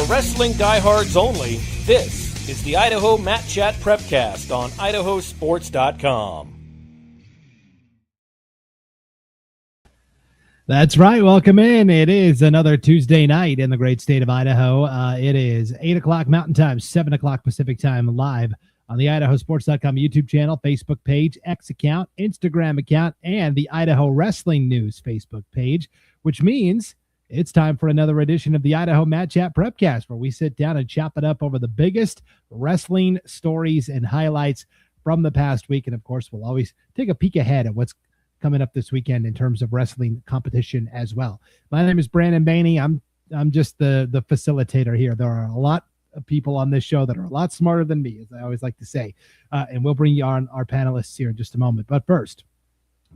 wrestling diehards only, this is the Idaho Mat Chat Prepcast on IdahoSports.com. That's right. Welcome in. It is another Tuesday night in the great state of Idaho. It is 8 o'clock Mountain Time, 7 o'clock Pacific Time, live on the IdahoSports.com YouTube channel, Facebook page, X account, Instagram account, and the Idaho Wrestling News Facebook page, which means it's time for another edition of the Idaho Mat Chat Prepcast, where we sit down and chop it up over the biggest wrestling stories and highlights from the past week. And, of course, we'll always take a peek ahead at what's coming up this weekend in terms of wrestling competition as well. My name is Brandon Bainey. I'm just the facilitator here. There are a lot of people on this show that are a lot smarter than me, as I always like to say. And we'll bring you on our panelists here in just a moment. But first,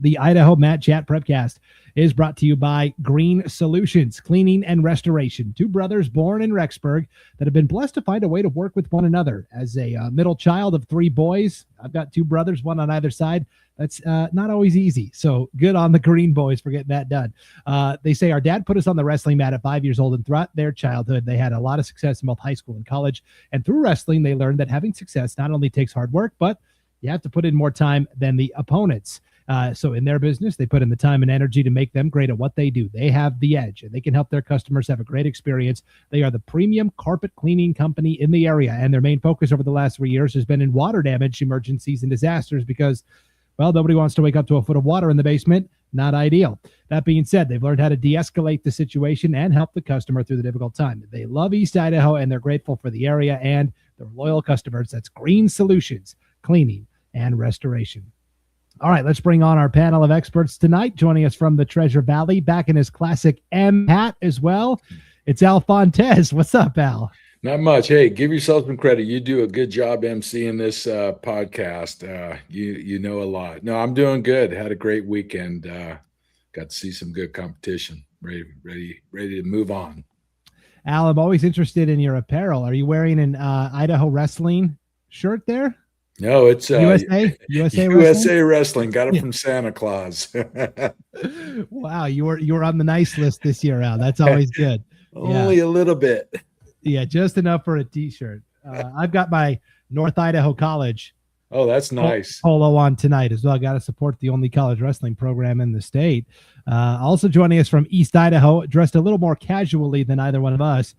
the Idaho Mat Chat Prepcast is brought to you by Green Solutions, Cleaning and Restoration. Two brothers born in Rexburg that have been blessed to find a way to work with one another. As a middle child of three boys, I've got two brothers, one on either side. That's not always easy. So good on the Green boys for getting that done. They say our dad put us on the wrestling mat at 5 years old, and throughout their childhood, they had a lot of success in both high school and college. And through wrestling, they learned that having success not only takes hard work, but you have to put in more time than the opponents. So in their business, they put in the time and energy to make them great at what they do. They have the edge, and they can help their customers have a great experience. They are the premium carpet cleaning company in the area, and their main focus over the last 3 years has been in water damage, emergencies, and disasters because, well, nobody wants to wake up to a foot of water in the basement. Not ideal. That being said, they've learned how to de-escalate the situation and help the customer through the difficult time. They love East Idaho, and they're grateful for the area and their loyal customers. That's Green Solutions, Cleaning and Restoration. All right, let's bring on our panel of experts tonight. Joining us from the Treasure Valley, back in his classic M hat as well, it's Al Fontes. What's up, Al? Not much. Hey, give yourself some credit. You do a good job emceeing this podcast. You know a lot. No, I'm doing good. Had a great weekend. Got to see some good competition. Ready to move on. Al, I'm always interested in your apparel. Are you wearing an Idaho wrestling shirt there? No, it's USA Wrestling. Got it from Santa Claus. Wow, you were on the nice list this year, Al. That's always good. Only a little bit. Yeah, just enough for a T-shirt. I've got my North Idaho College. Oh, that's nice. Polo on tonight as well. Got to support the only college wrestling program in the state. Also joining us from East Idaho, dressed a little more casually than either one of us,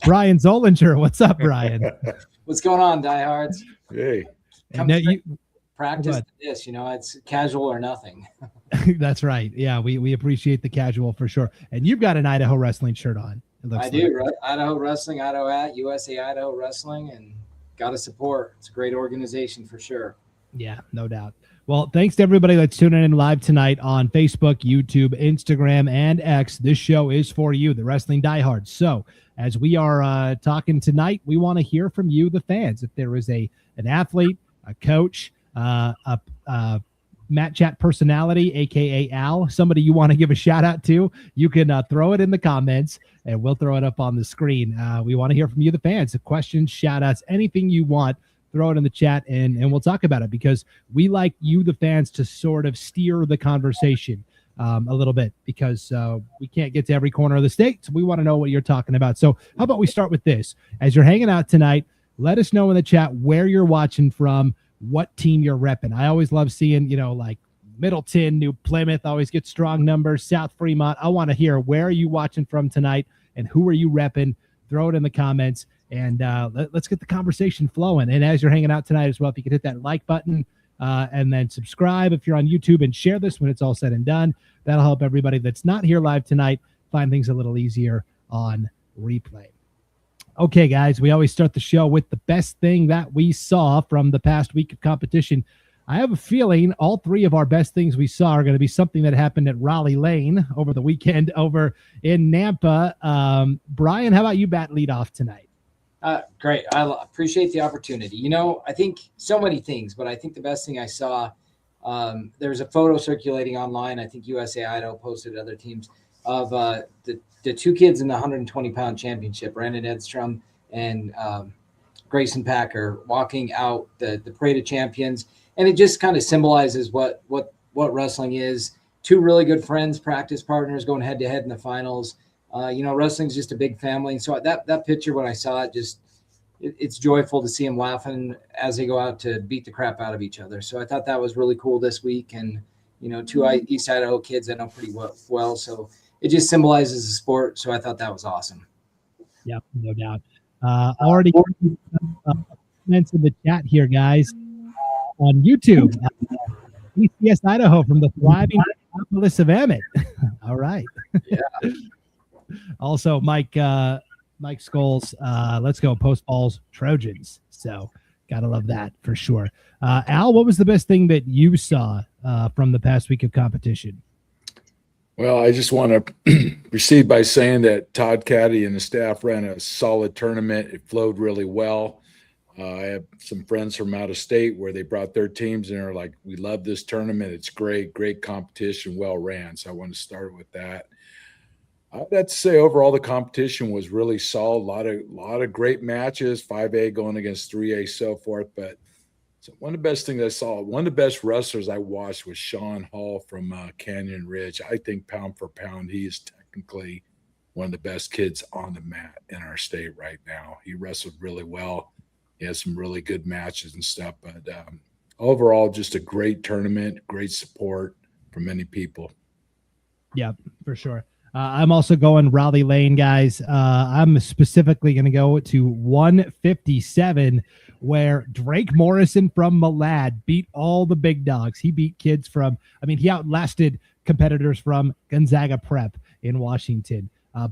Brian Zollinger. What's up, Brian? What's going on, diehards? Hey. Practice this, it's casual or nothing. That's right. Yeah, we appreciate the casual for sure. And you've got an Idaho wrestling shirt on. I do, right? Idaho Wrestling, Idaho at USA Idaho Wrestling, and got to support. It's a great organization for sure. Yeah, no doubt. Well, thanks to everybody that's tuning in live tonight on Facebook, YouTube, Instagram, and X. This show is for you, the wrestling diehards. So as we are talking tonight, we want to hear from you, the fans. If there is an athlete, a coach, a Mat Chat personality, aka Al, somebody you want to give a shout out to, you can throw it in the comments and we'll throw it up on the screen. We want to hear from you, the fans. Questions, shout outs, anything you want, throw it in the chat and we'll talk about it, because we like you, the fans, to sort of steer the conversation a little bit, because we can't get to every corner of the state. So we want to know what you're talking about. So how about we start with this? As you're hanging out tonight, let us know in the chat where you're watching from, what team you're repping. I always love seeing, like Middleton, New Plymouth always get strong numbers, South Fremont. I want to hear, where are you watching from tonight and who are you repping? Throw it in the comments and let's get the conversation flowing. And as you're hanging out tonight as well, if you could hit that like button and then subscribe if you're on YouTube, and share this when it's all said and done. That'll help everybody that's not here live tonight find things a little easier on replay. Okay, guys, we always start the show with the best thing that we saw from the past week of competition. I have a feeling all three of our best things we saw are going to be something that happened at Rollie Lane over the weekend over in Nampa. Brian, how about you bat lead off tonight? Great. I appreciate the opportunity. I think so many things, but I think the best thing I saw, there's a photo circulating online. I think USA Idaho posted other teams of the two kids in the 120-pound championship, Brandon Edstrom and Grayson Packer, walking out the parade of champions. And it just kind of symbolizes what wrestling is. Two really good friends, practice partners, going head-to-head in the finals. Wrestling's just a big family. And so that picture, when I saw it, it's joyful to see them laughing as they go out to beat the crap out of each other. So I thought that was really cool this week. And, two East Idaho kids I know pretty well. So it just symbolizes the sport. So I thought that was awesome. Yep, no doubt. Already comments in the chat here, guys, on YouTube. ECS Idaho from the thriving Metropolis of Emmett. All right. Yeah. Also, Mike Scholes, let's go Post Falls Trojans. So gotta love that for sure. Al, what was the best thing that you saw from the past week of competition? Well, I just want to proceed by saying that Todd Caddy and the staff ran a solid tournament. It flowed really well. I have some friends from out of state where they brought their teams and are like, we love this tournament. It's great competition, well ran. So I want to start with that. I'd have to say overall the competition was really solid. A lot of great matches, 5A going against 3A, so forth. But one of the best things I saw, one of the best wrestlers I watched was Sean Hall from Canyon Ridge. I think pound for pound, he is technically one of the best kids on the mat in our state right now. He wrestled really well. He has some really good matches and stuff. But overall, just a great tournament, great support from many people. Yeah, for sure. I'm also going Rollie Lane, guys. I'm specifically going to go to 157, where Drake Morrison from Malad beat all the big dogs. He beat kids from, he outlasted competitors from Gonzaga Prep in Washington,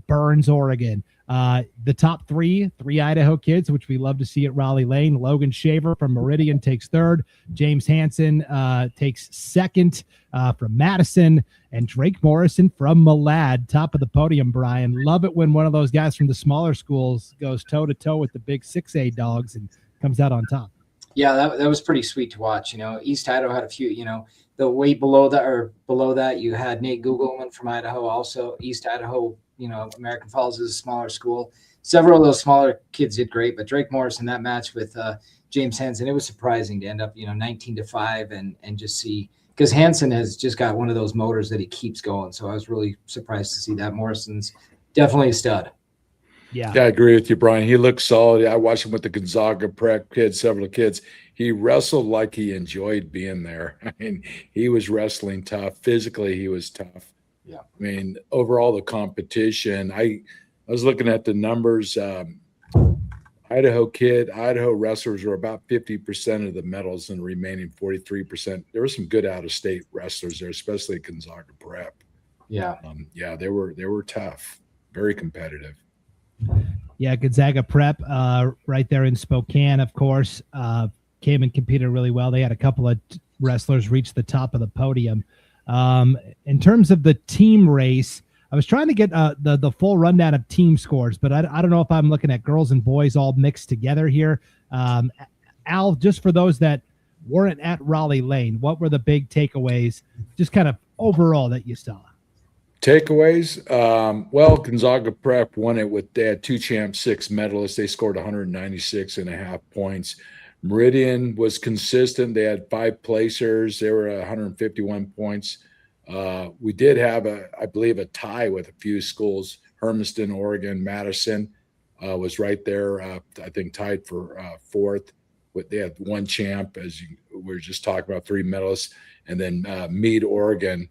Burns, Oregon. The top three Idaho kids, which we love to see at Rollie Lane. Logan Shaver from Meridian takes third. James Hansen takes second from Madison. And Drake Morrison from Malad, top of the podium, Brian. Love it when one of those guys from the smaller schools goes toe-to-toe with the big 6A dogs and comes out on top. Yeah, that was pretty sweet to watch. East Idaho had a few, the weight below that, you had Nate Gugelman from Idaho also. East Idaho, American Falls is a smaller school. Several of those smaller kids did great, but Drake Morrison, that match with James Hansen, it was surprising to end up, 19-5 and just see, because Hansen has just got one of those motors that he keeps going. So I was really surprised to see that. Morrison's definitely a stud. Yeah, I agree with you, Brian. He looked solid. I watched him with the Gonzaga Prep kids, several kids. He wrestled like he enjoyed being there. He was wrestling tough. Physically, he was tough. Yeah. Overall, the competition, I was looking at the numbers. Idaho wrestlers were about 50% of the medals and the remaining 43%. There were some good out-of-state wrestlers there, especially Gonzaga Prep. Yeah. They were tough, very competitive. Yeah, Gonzaga Prep, right there in Spokane, of course, came and competed really well. They had a couple of wrestlers reach the top of the podium. In terms of the team race, I was trying to get the full rundown of team scores, but I don't know if I'm looking at girls and boys all mixed together here. Al, just for those that weren't at Rollie Lane, what were the big takeaways, just kind of overall, that you saw? Takeaways? Gonzaga Prep won it they had 2 champs, 6 medalists. They scored 196.5 points. Meridian was consistent. They had 5 placers. They were 151 points. We did have I believe a tie with a few schools. Hermiston, Oregon, Madison was right there. I think tied for 4th. They had 1 champ, as we were just talking about, 3 medalists, and then Meade, Oregon.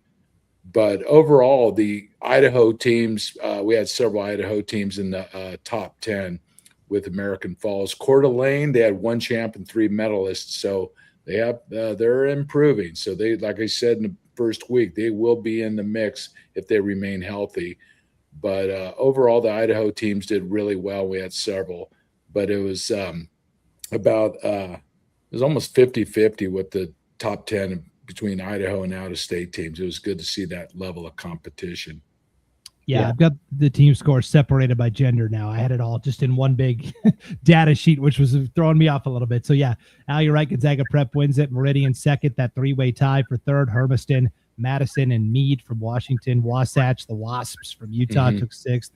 But overall, the Idaho teams, we had several Idaho teams in the top 10 with American Falls. Coeur d'Alene, they had 1 champ and 3 medalists. So they're improving. So they, like I said in the first week, they will be in the mix if they remain healthy. But overall, the Idaho teams did really well. We had several, but it was it was almost 50-50 with the top 10 between Idaho and out-of-state teams. It was good to see that level of competition. Yeah, I've got the team score separated by gender now. I had it all just in one big data sheet, which was throwing me off a little bit. So, yeah, Al, you're right. Gonzaga Prep wins it. Meridian second, that 3-way tie for third. Hermiston, Madison, and Meade from Washington. Wasatch, the Wasps from Utah, took 6th.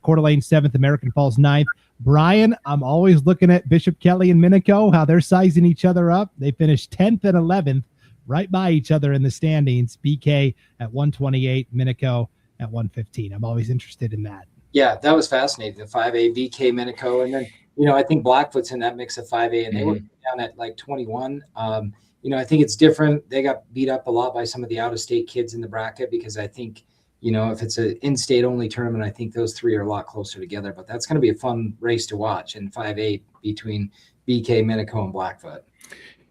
Coeur d'Alene 7th, American Falls 9th. Brian, I'm always looking at Bishop Kelly and Minico, how they're sizing each other up. They finished 10th and 11th, right by each other in the standings. BK at 128, Minico at 115. I'm always interested in that. Yeah, that was fascinating. The 5A, BK Minico, and then I think Blackfoot's in that mix of 5A, and they were down at like 21. I think it's different. They got beat up a lot by some of the out-of-state kids in the bracket because I think, if it's an in-state only tournament, I think those three are a lot closer together. But that's going to be a fun race to watch in 5A between BK, Minico, and Blackfoot.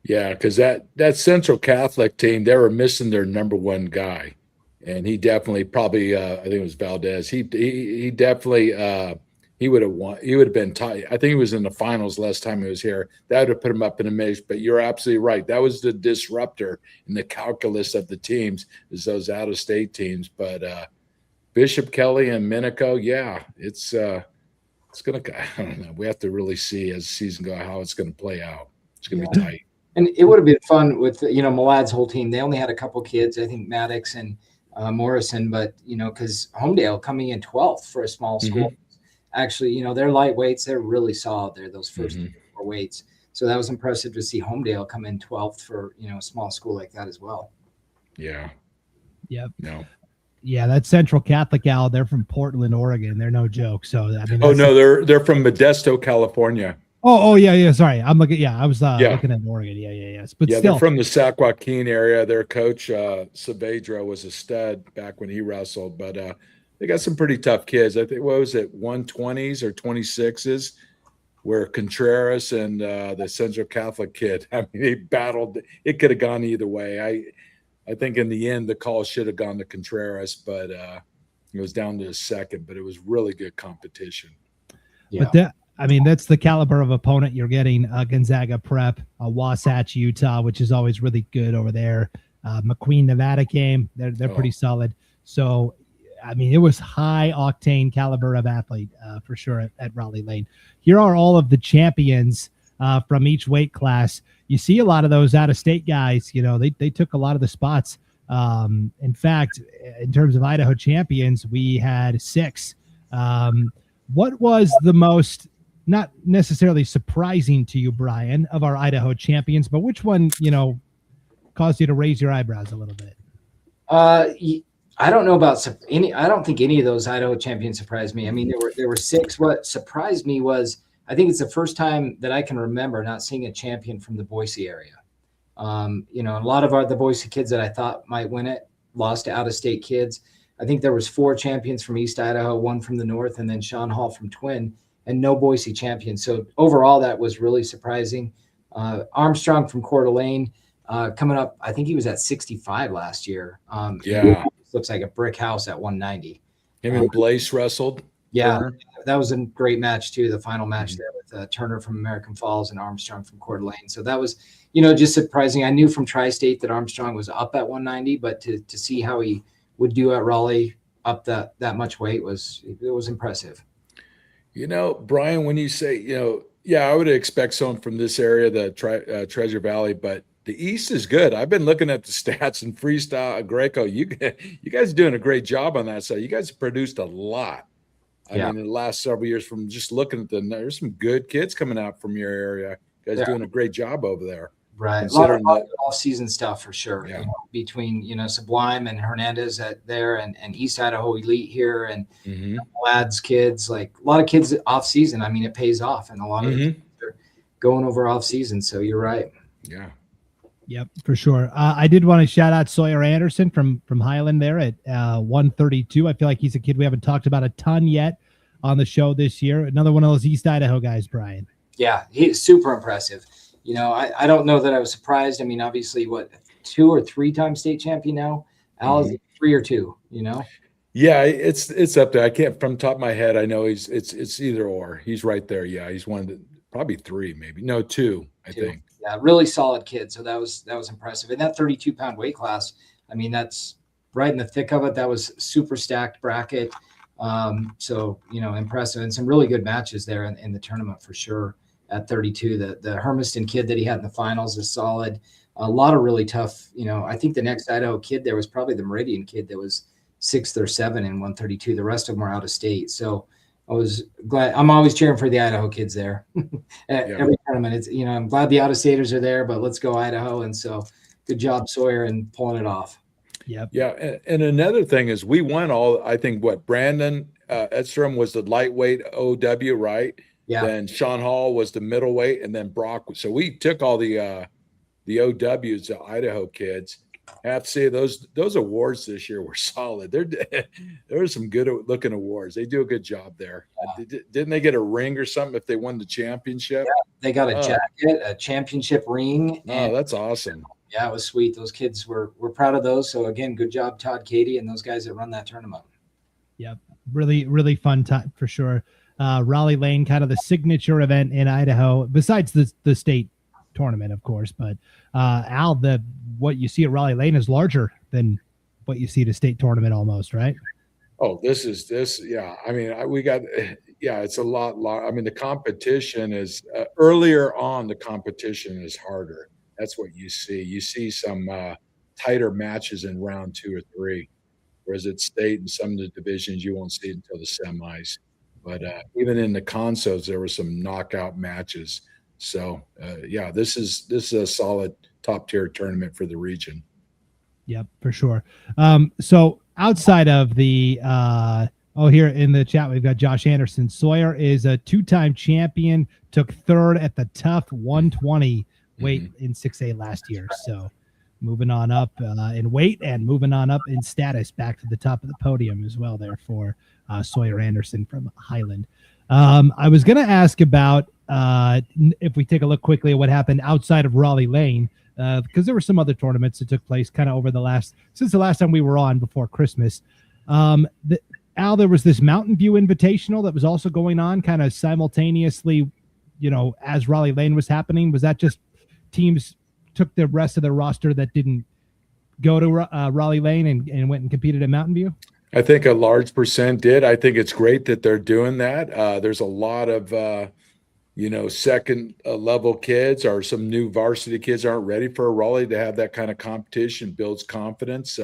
Yeah, because that Central Catholic team, they were missing their number one guy. And he definitely probably I think it was Valdez. He definitely he would have won. He would have been tight. I think he was in the finals last time he was here. That would have put him up in the mix. But you're absolutely right. That was the disruptor in the calculus of the teams, is those out-of-state teams. But Bishop Kelly and Minico, yeah, it's gonna. I don't know. We have to really see as the season goes how it's going to play out. It's going to be tight. And it would have been fun with Malad's whole team. They only had a couple kids, I think Maddox and Morrison, but because Homedale coming in 12th for a small school, actually, they're lightweights. They're really solid. They're those first 4 weights. So that was impressive to see Homedale come in 12th for, a small school like that as well. Yeah. Yep. No. Yeah, that's Central Catholic Al. They're from Portland, Oregon. They're no joke. So I mean, they're from Modesto, California. Oh yeah. Sorry, I'm looking. Yeah, I was looking at Oregon. Yes. But yeah, still, they're from the Sac Joaquin area. Their coach Saavedra was a stud back when he wrestled. But they got some pretty tough kids. I think 120s or 26s, where Contreras and the Central Catholic kid. I mean, they battled. It could have gone either way. I think in the end the call should have gone to Contreras, but it was down to the second. But it was really good competition. Yeah. But that's the caliber of opponent you're getting. Gonzaga Prep, Wasatch, Utah, which is always really good over there. McQueen, Nevada came. They're pretty solid. So, I mean, it was high octane caliber of athlete for sure at Rollie Lane. Here are all of the champions from each weight class. You see a lot of those out-of-state guys. They took a lot of the spots. In fact, in terms of Idaho champions, we had 6. What was the most, not necessarily surprising to you, Brian, of our Idaho champions, but which one, caused you to raise your eyebrows a little bit? I don't know about any. I don't think any of those Idaho champions surprised me. I mean, there were 6. What surprised me was, I think it's the first time that I can remember not seeing a champion from the Boise area. A lot of the Boise kids that I thought might win it lost to out-of-state kids. I think there was 4 champions from East Idaho, 1 from the north, and then Sean Hall from Twin, and no Boise champions. So overall, that was really surprising. Armstrong from Coeur d'Alene coming up. I think he was at 65 last year. Looks like a brick house at 190. Him and Blaze wrestled. Yeah, that was a great match too. The final match there with Turner from American Falls and Armstrong from Coeur d'Alene. So that was, just surprising. I knew from Tri-State that Armstrong was up at 190, but to see how he would do at Raleigh up that much weight was impressive. Brian, when you say, I would expect someone from this area, the Treasure Valley, but the East is good. I've been looking at the stats and freestyle, Greco. You guys are doing a great job on that side. You guys have produced a lot. I mean, in the last several years, from just looking at there's some good kids coming out from your area. You guys are doing a great job over there. Right. A lot of off-season stuff for sure. Yeah. Between, Sublime and Hernandez there and East Idaho Elite here and lads, kids, like a lot of kids off-season. I mean, it pays off. And a lot of kids are going over off-season. So you're right. Yeah. Yep, for sure. I did want to shout out Sawyer Anderson from Highland there at 132. I feel like he's a kid we haven't talked about a ton yet on the show this year. Another one of those East Idaho guys, Brian. Yeah, he's super impressive. I don't know that I was surprised. I mean, obviously, 2 or 3 time state champion now? Al is 3 or 2, Yeah, it's up there. I can't from the top of my head. I know it's either or. He's right there. Yeah, he's one of the probably 3, maybe. No, 2, I think. Yeah, really solid kid. So that was impressive. And that 32-pound weight class, I mean, that's right in the thick of it. That was super stacked bracket. So, impressive. And some really good matches there in the tournament for sure at 32. The Hermiston kid that he had in the finals is solid. A lot of really tough, I think the next Idaho kid there was probably the Meridian kid that was 6th or 7th in 132. The rest of them were out of state. So I was glad. I'm always cheering for the Idaho kids there at every tournament. It's, I'm glad the out-of-staters are there, but let's go Idaho. And so good job, Sawyer, and pulling it off. Yep. Yeah, and another thing is we won all. I think Brandon Edstrom was the lightweight OW, right? Yeah. Then Sean Hall was the middleweight, and then Brock. So we took all the OWs, the Idaho kids. I have to say those awards this year were solid. There were some good looking awards. They do a good job there. Yeah. Didn't they get a ring or something if they won the championship? Yeah, they got a jacket, a championship ring. Oh, that's awesome. Yeah, it was sweet. Those kids were proud of those. So again, good job, Todd, Katie, and those guys that run that tournament. Yep. Really, really fun time for sure. Rollie Lane, kind of the signature event in Idaho, besides the state tournament, of course. But Al, what you see at Rollie Lane is larger than what you see at a state tournament almost, right? Oh, this. Yeah. I mean, it's a lot. I mean, the competition is earlier on. The competition is harder. That's what you see. You see some tighter matches in round 2 or 3, whereas at state and some of the divisions you won't see it until the semis. But even in the consos, there were some knockout matches. So this is a solid top tier tournament for the region. Yep, for sure. So outside of the here in the chat we've got Josh Anderson. Sawyer is a 2-time champion, took 3rd at the Tough 120 weight in 6A last year. So moving on up in weight and moving on up in status, back to the top of the podium as well there for Sawyer Anderson from Highland. I was going to ask about if we take a look quickly at what happened outside of Rollie Lane, because there were some other tournaments that took place kind of over since the last time we were on before Christmas. Al, there was this Mountain View Invitational that was also going on kind of simultaneously, as Rollie Lane was happening. Was that just teams took the rest of their roster that didn't go to Rollie Lane and went and competed at Mountain View? I think a large percent did. I think it's great that they're doing that. There's a lot of, second level kids or some new varsity kids aren't ready for a Raleigh to have that kind of competition, builds confidence.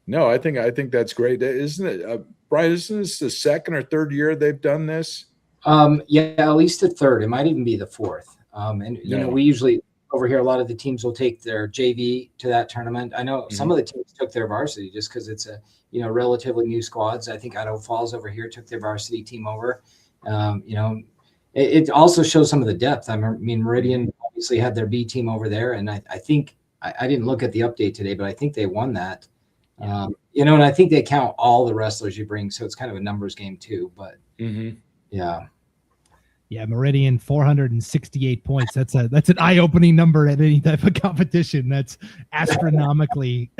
No, I think that's great. Isn't it, Brian, isn't this the 2nd or 3rd year they've done this? Yeah, at least the 3rd. It might even be the 4th. We usually over here, a lot of the teams will take their JV to that tournament. I know some of the teams took their varsity just because it's a, relatively new squads. I think Idaho Falls over here took their varsity team over. It also shows some of the depth. I mean, Meridian obviously had their B team over there. And I think I didn't look at the update today, but I think they won that. And I think they count all the wrestlers you bring. So it's kind of a numbers game too, but yeah. Yeah, Meridian 468 points. That's an eye-opening number at any type of competition. That's astronomically.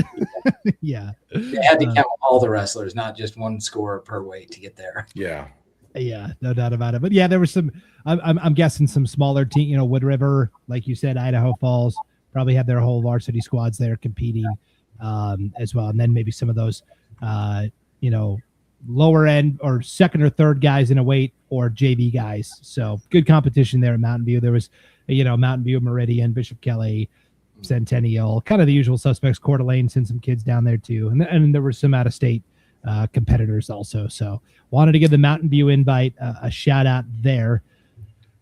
Yeah. They had to count all the wrestlers, not just one score per weight to get there. Yeah. Yeah, no doubt about it. But yeah, there was some. I'm guessing some smaller team. Wood River, like you said, Idaho Falls probably have their whole varsity squads there competing as well, and then maybe some of those, lower end or 2nd or 3rd guys in a weight or JV guys. So good competition there at Mountain View. There was, Mountain View, Meridian, Bishop Kelly, Centennial, kind of the usual suspects. Coeur d'Alene sent some kids down there too. And there were some out of state competitors also. So wanted to give the Mountain View Invite a shout out there.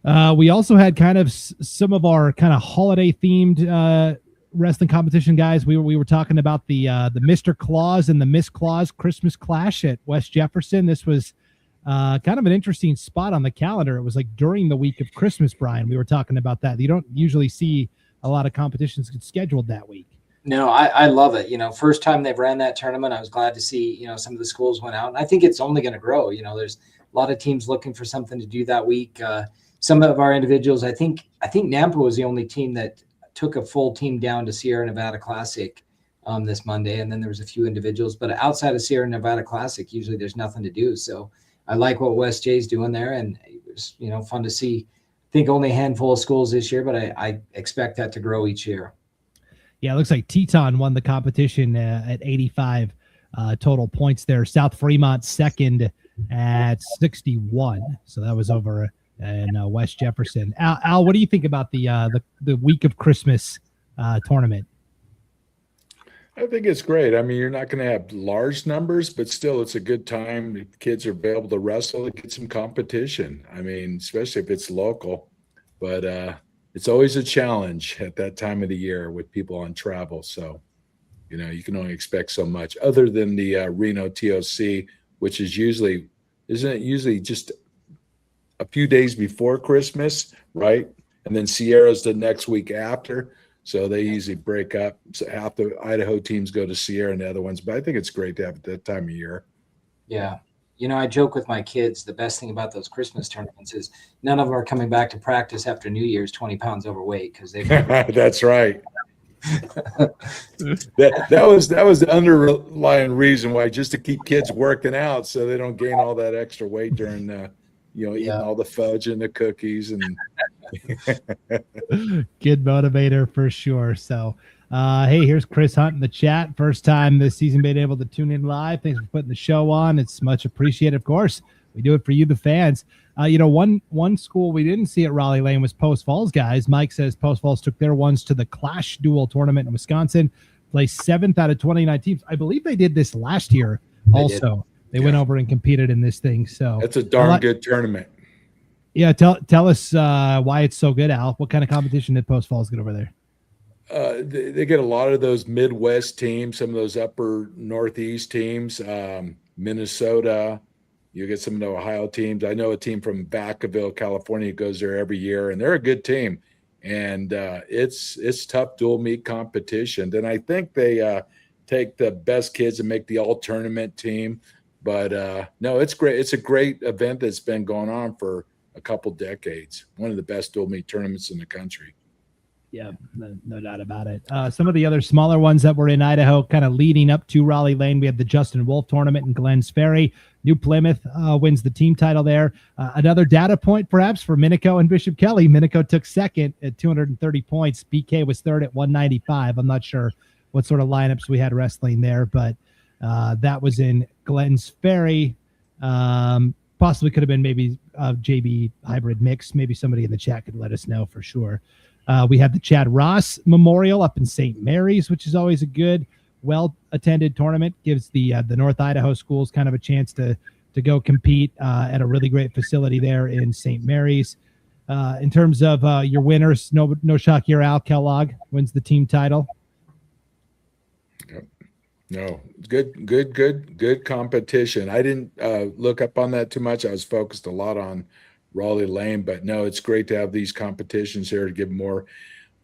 We also had kind of some of our kind of holiday themed wrestling competition guys. We were talking about the Mr. Claus and the Miss Claus Christmas Clash at West Jefferson. This was kind of an interesting spot on the calendar. It was like during the week of Christmas, Brian. We were talking about that. You don't usually see a lot of competitions scheduled that week. No, I love it. First time they've ran that tournament, I was glad to see, some of the schools went out. And I think it's only going to grow. There's a lot of teams looking for something to do that week. Some of our individuals, I think Nampa was the only team that took a full team down to Sierra Nevada Classic this Monday. And then there was a few individuals, but outside of Sierra Nevada Classic, usually there's nothing to do. So I like what West J's doing there. And it was, fun to see. I think only a handful of schools this year, but I expect that to grow each year. Yeah, it looks like Teton won the competition at 85 total points there. South Fremont 2nd at 61. So that was over in West Jefferson. Al, what do you think about the week of Christmas tournament? I think it's great. I mean, you're not going to have large numbers, but still it's a good time. The kids are able to wrestle and get some competition. I mean, especially if it's local. But it's always a challenge at that time of the year with people on travel. So, You can only expect so much other than the Reno TOC, which is isn't it usually just a few days before Christmas, right? And then Sierra's the next week after. So they usually break up. So half the Idaho teams go to Sierra and the other ones. But I think it's great to have it that time of year. Yeah. I joke with my kids, the best thing about those Christmas tournaments is none of them are coming back to practice after New Year's 20 pounds overweight because they've That's right. that was the underlying reason why, just to keep kids working out so they don't gain all that extra weight during eating all the fudge and the cookies and kid motivator for sure. So hey, here's Chris Hunt in the chat. First time this season being able to tune in live. Thanks for putting the show on. It's much appreciated. Of course, we do it for you, the fans. One school we didn't see at Rollie Lane was Post Falls guys. Mike says Post Falls took their ones to the Clash Duel tournament in Wisconsin, placed 7th out of 29 teams. I believe they did this last year also. They went over and competed in this thing. So that's a darn good tournament. Yeah, tell us why it's so good, Al. What kind of competition did Post Falls get over there? They get a lot of those Midwest teams, some of those upper Northeast teams, Minnesota. You get some of the Ohio teams. I know a team from Vacaville, California, goes there every year, and they're a good team. And it's tough dual meet competition. Then I think they take the best kids and make the all tournament team. But no, it's great. It's a great event that's been going on for a couple decades. One of the best dual meet tournaments in the country. Yeah, no doubt about it. Some of the other smaller ones that were in Idaho kind of leading up to Rollie Lane, we had the Justin Wolf tournament in Glens Ferry. New Plymouth wins the team title there. Another data point perhaps for Minico and Bishop Kelly. Minico took second at 230 points. BK was third at 195. I'm not sure what sort of lineups we had wrestling there, but that was in Glens Ferry. Possibly could have been maybe a JB hybrid mix. Maybe somebody in the chat could let us know for sure. We had the Chad Ross Memorial up in St. Mary's, which is always a good, well-attended tournament. Gives the North Idaho schools kind of a chance to go compete at a really great facility there in St. Mary's. In terms of your winners, no shock here, Al Kellogg wins the team title. Yep. No, good competition. I didn't look up on that too much. I was focused a lot on Rollie Lane, but no, it's great to have these competitions here to give more.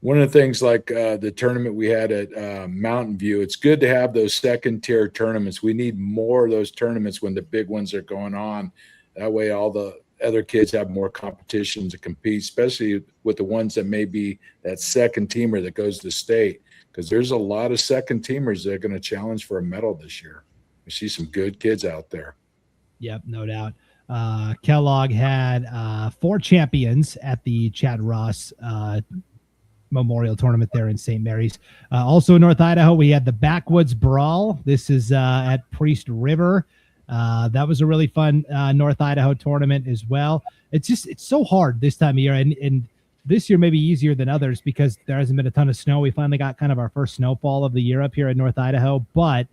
One of the things like the tournament we had at Mountain View, it's good to have those second tier tournaments. We need more of those tournaments when the big ones are going on. That way all the other kids have more competition to compete, especially with the ones that may be that second teamer that goes to state, because there's a lot of second teamers that are going to challenge for a medal this year. We see some good kids out there. Yep, no doubt. Kellogg had 4 champions at the Chad Ross Memorial Tournament there in St. Mary's. Also in North Idaho, we had the Backwoods Brawl. This is at Priest River. That was a really fun North Idaho tournament as well. It's so hard this time of year, and this year maybe easier than others because there hasn't been a ton of snow. We finally got kind of our first snowfall of the year up here in North Idaho, but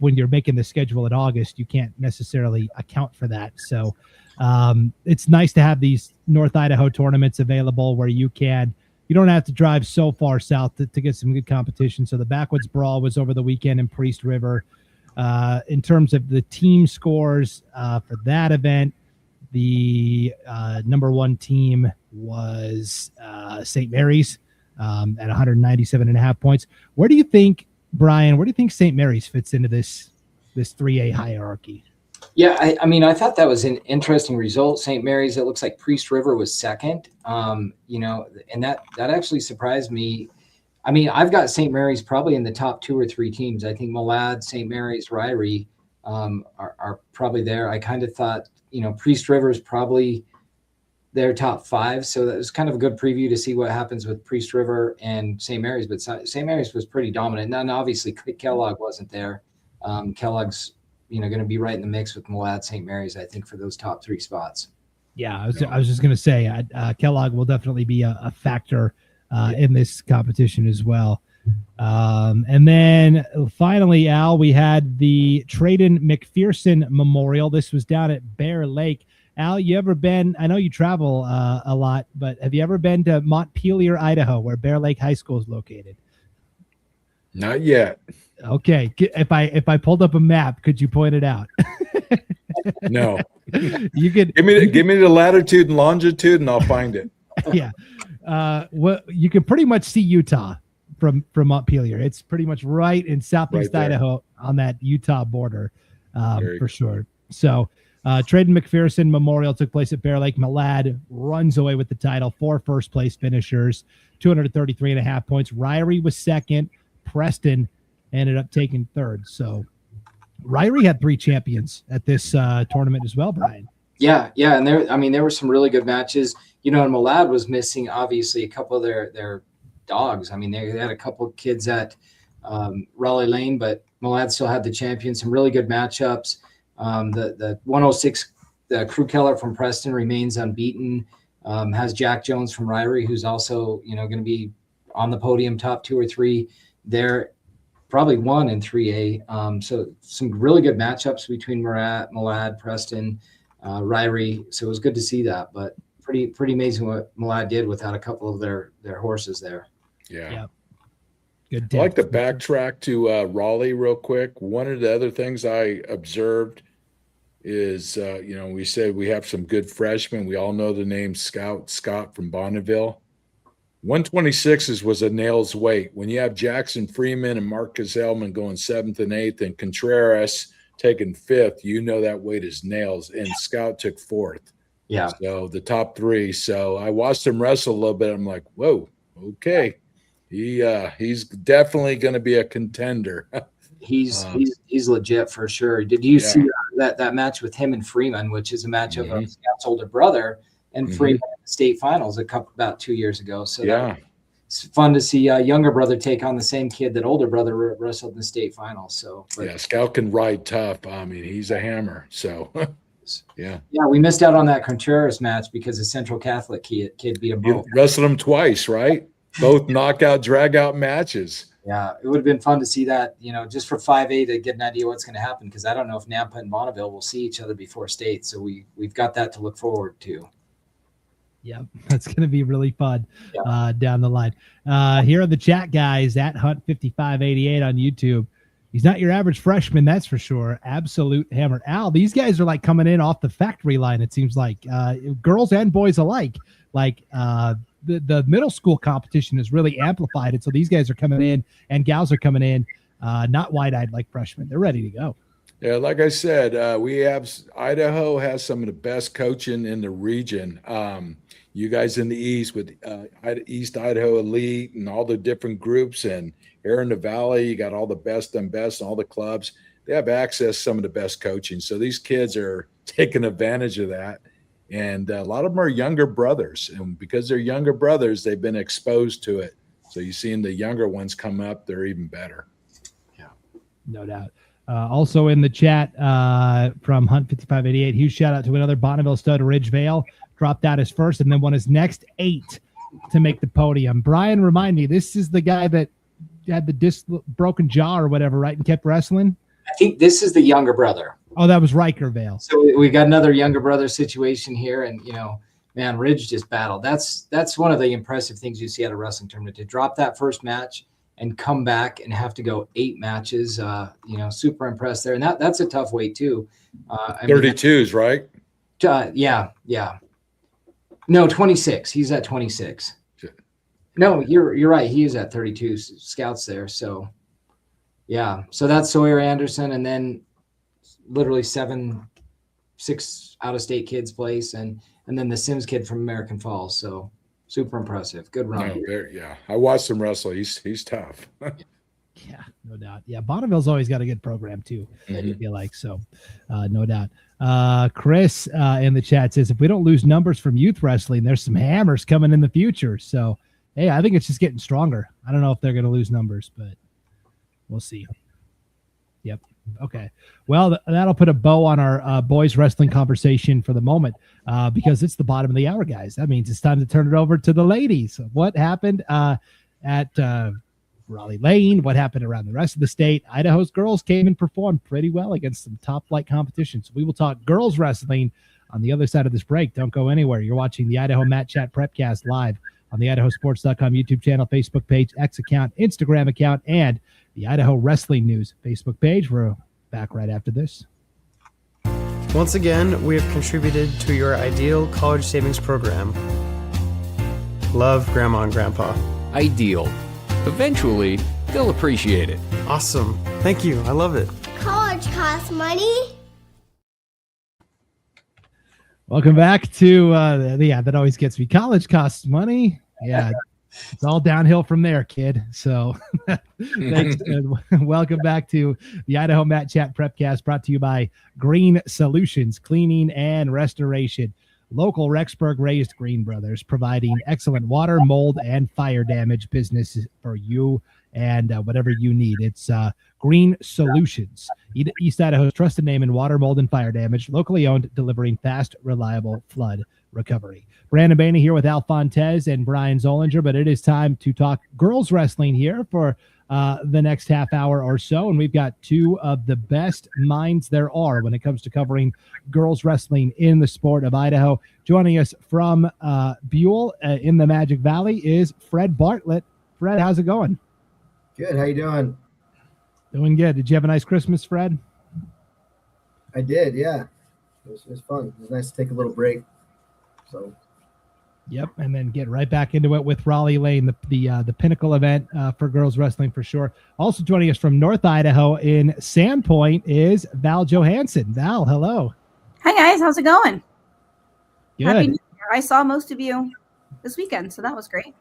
when you're making the schedule in August, you can't necessarily account for that. So it's nice to have these North Idaho tournaments available where you don't have to drive so far south to get some good competition. So the Backwoods Brawl was over the weekend in Priest River. In terms of the team scores for that event, the number 1 team was St. Mary's at 197.5 points. Where do you think, Brian, where do you think St. Mary's fits into this 3A hierarchy? Yeah, I mean, I thought that was an interesting result. St. Mary's, it looks like Priest River was second, and that actually surprised me. I mean, I've got St. Mary's probably in the top 2 or 3 teams. I think Malad, St. Mary's, Ryrie are probably there. I kind of thought, Priest River is probably their top 5. So that was kind of a good preview to see what happens with Priest River and St. Mary's. But St. Mary's was pretty dominant. And obviously Kellogg wasn't there. Kellogg's, going to be right in the mix with Malad, St. Mary's, I think, for those top 3 spots. Yeah, I was just going to say Kellogg will definitely be a factor in this competition as well. And then finally, Al, we had the Trayden McPherson Memorial. This was down at Bear Lake. Al, you ever been, I know you travel a lot, but have you ever been to Montpelier, Idaho, where Bear Lake High School is located? Not yet. Okay. If I pulled up a map, could you point it out? No. You could give me the latitude and longitude, and I'll find it. Yeah. What you can pretty much see Utah from Montpelier. It's pretty much right in southeast Idaho on that Utah border, for sure. So, Traden McPherson Memorial took place at Bear Lake. Malad runs away with the title. 4 first-place finishers, 233.5 points. Ryrie was second. Preston ended up taking third. So, Ryrie had 3 champions at this tournament as well, Brian. Yeah, and there were some really good matches. And Malad was missing, obviously, a couple of their dogs. I mean, they had a couple of kids at Rollie Lane, but Malad still had the champion. Some really good matchups. The 106, the Crew Keller from Preston remains unbeaten. Has Jack Jones from Ryrie, who's also going to be on the podium, top 2 or 3 there. Probably 1 in 3A. So some really good matchups between Malad, Preston, Ryrie. So it was good to see that, but pretty amazing what Malad did without a couple of their horses there. Yeah. Good. I'd like to backtrack to Raleigh real quick. One of the other things I observed is, we said we have some good freshmen. We all know the name Scott from Bonneville. 126s was a nail's weight. When you have Jackson Freeman and Marcus Elman going 7th and 8th and Contreras taking 5th, that weight is nails. And Scout took 4th. Yeah. So the top 3. So I watched him wrestle a little bit. I'm like, whoa, okay. He's definitely going to be a contender. He's legit for sure. Did you see that match with him and Freeman, which is a match of Scout's older brother and Freeman in the state finals about 2 years ago? So it's fun to see a younger brother take on the same kid that older brother wrestled in the state finals. So Scout can ride tough. I mean, he's a hammer. So yeah, we missed out on that Contreras match because the Central Catholic kid beat him both. You wrestled him twice, right? Both knockout, drag out matches. Yeah, it would have been fun to see that, just for 5A to get an idea what's going to happen, because I don't know if Nampa and Bonneville will see each other before state. So we've got that to look forward to. Yep, that's going to be really fun down the line. Here are the chat guys at Hunt5588 on YouTube. He's not your average freshman, that's for sure. Absolute hammer. Al, these guys are like coming in off the factory line, it seems like. Girls and boys alike. Like the middle school competition is really amplified. And so these guys are coming in and gals are coming in, not wide-eyed like freshmen. They're ready to go. Yeah, like I said, Idaho has some of the best coaching in the region. You guys in the East with East Idaho Elite and all the different groups, and here in the Valley, you got all the best and best, all the clubs. They have access to some of the best coaching. So these kids are taking advantage of that. And a lot of them are younger brothers. And because they're younger brothers, they've been exposed to it. So you're seeing the younger ones come up, they're even better. Yeah, no doubt. Also in the chat from Hunt5588, huge shout out to another Bonneville stud, Ridgevale. Dropped out his first and then won his next 8 to make the podium. Brian, remind me, this is the guy that had the broken jaw or whatever, right, and kept wrestling? I think this is the younger brother. Oh, that was Rikervale. So we got another younger brother situation here, and man, Ridge just battled. That's one of the impressive things you see at a wrestling tournament, to drop that first match and come back and have to go 8 matches. Super impressed there, and that's a tough weight too. 32s, right? Yeah. No, 26. He's at 26. No, you're right. He is at 32 scouts there. So, yeah. So that's Sawyer Anderson, and then literally 6 out-of-state kids place, and then the Sims kid from American Falls. So super impressive. Good run. Yeah. I watched him wrestle. He's tough. Yeah, no doubt. Yeah, Bonneville's always got a good program too. I feel like so, no doubt. Chris in the chat says, if we don't lose numbers from youth wrestling, there's some hammers coming in the future. So, hey, I think it's just getting stronger. I don't know if they're going to lose numbers, but we'll see. Yep. Okay. Well, that'll put a bow on our boys wrestling conversation for the moment, because it's the bottom of the hour, guys. That means it's time to turn it over to the ladies. What happened at Rollie Lane? What happened around the rest of the state? Idaho's girls came and performed pretty well against some top flight competition. So we will talk girls wrestling on the other side of this break. Don't go anywhere. You're watching the Idaho Mat Chat Prepcast live on the IdahoSports.com YouTube channel, Facebook page, X account, Instagram account, and the Idaho Wrestling News Facebook page. We're back right after this. Once again, we have contributed to your ideal college savings program. Love, Grandma and Grandpa. Ideal. Eventually, they'll appreciate it. Awesome. Thank you. I love it. College costs money. Welcome back to, that always gets me. College costs money. Yeah, it's all downhill from there, kid. So thanks. Welcome back to the Idaho Mat Chat Prepcast, brought to you by Green Solutions, Cleaning and Restoration. Local Rexburg-raised Green Brothers, providing excellent water, mold, and fire damage business for you and whatever you need. It's Green Solutions, East Idaho's trusted name in water, mold, and fire damage, locally owned, delivering fast, reliable flood recovery. Brandon Bainey here with Al Fontes and Brian Zollinger, but it is time to talk girls wrestling here for the next half hour or so, and we've got two of the best minds there are when it comes to covering girls wrestling in the sport of Idaho. Joining us from Buell in the Magic Valley is Fred Bartlett. Fred, how's it going? Good. How you doing? Doing good. Did you have a nice Christmas, Fred? I did, yeah. It was fun. It was nice to take a little break. So. Yep, and then get right back into it with Rollie Lane, the pinnacle event for girls wrestling for sure. Also joining us from North Idaho in Sandpoint is Val Johansson. Val, hello. Hi guys, how's it going? Good. Happy New Year. I saw most of you this weekend, so that was great.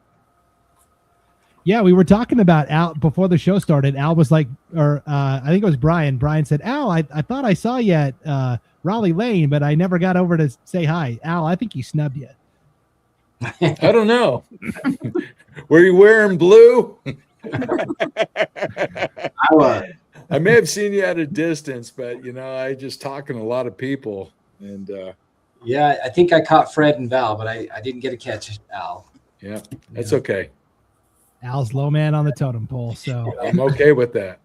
Yeah, we were talking about Al before the show started. Al was like, I think it was Brian. Brian said, Al, I thought I saw you at Rollie Lane, but I never got over to say hi. Al, I think he snubbed you. I don't know. Were you wearing blue? I may have seen you at a distance, but I just talking to a lot of people, and yeah, I think I caught Fred and Val, but I didn't get a catch Al. Yeah, that's okay. Al's low man on the totem pole, so I'm okay with that.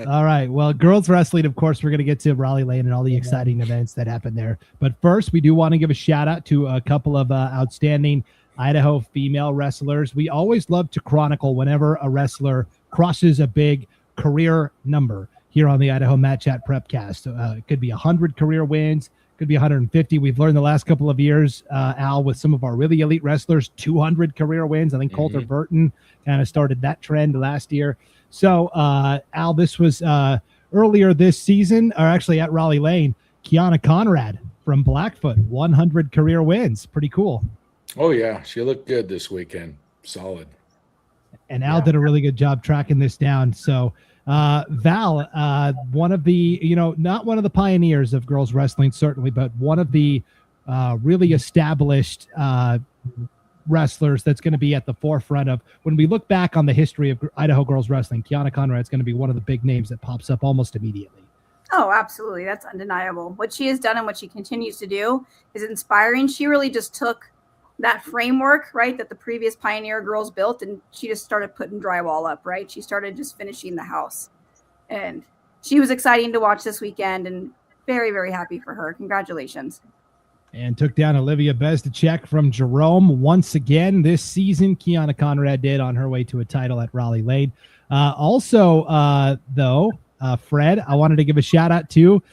All right. Well, girls wrestling, of course, we're going to get to Rollie Lane and all the exciting events that happen there. But first, we do want to give a shout out to a couple of outstanding Idaho female wrestlers. We always love to chronicle whenever a wrestler crosses a big career number here on the Idaho Mat Chat Prepcast. It could be 100 career wins, could be 150. We've learned the last couple of years, Al, with some of our really elite wrestlers, 200 career wins. I think Coulter Burton kind of started that trend last year. So, Al, this was earlier this season, or actually at Rollie Lane, Kiana Conrad from Blackfoot, 100 career wins. Pretty cool. Oh, yeah. She looked good this weekend. Solid. And Al did a really good job tracking this down. So, Val, one of the, not one of the pioneers of girls wrestling, certainly, but one of the really established wrestlers that's going to be at the forefront of when we look back on the history of Idaho girls wrestling. Kiana Conrad's going to be one of the big names that pops up almost immediately. Oh, absolutely. That's undeniable. What she has done and what she continues to do is inspiring. She really just took that framework, right, that the previous pioneer girls built, and she just started putting drywall up, right? She started just finishing the house. And she was exciting to watch this weekend and very, very happy for her. Congratulations. And took down Olivia Bezdacek from Jerome once again this season. Kiana Conrad did on her way to a title at Rollie Lane. Fred, I wanted to give a shout out to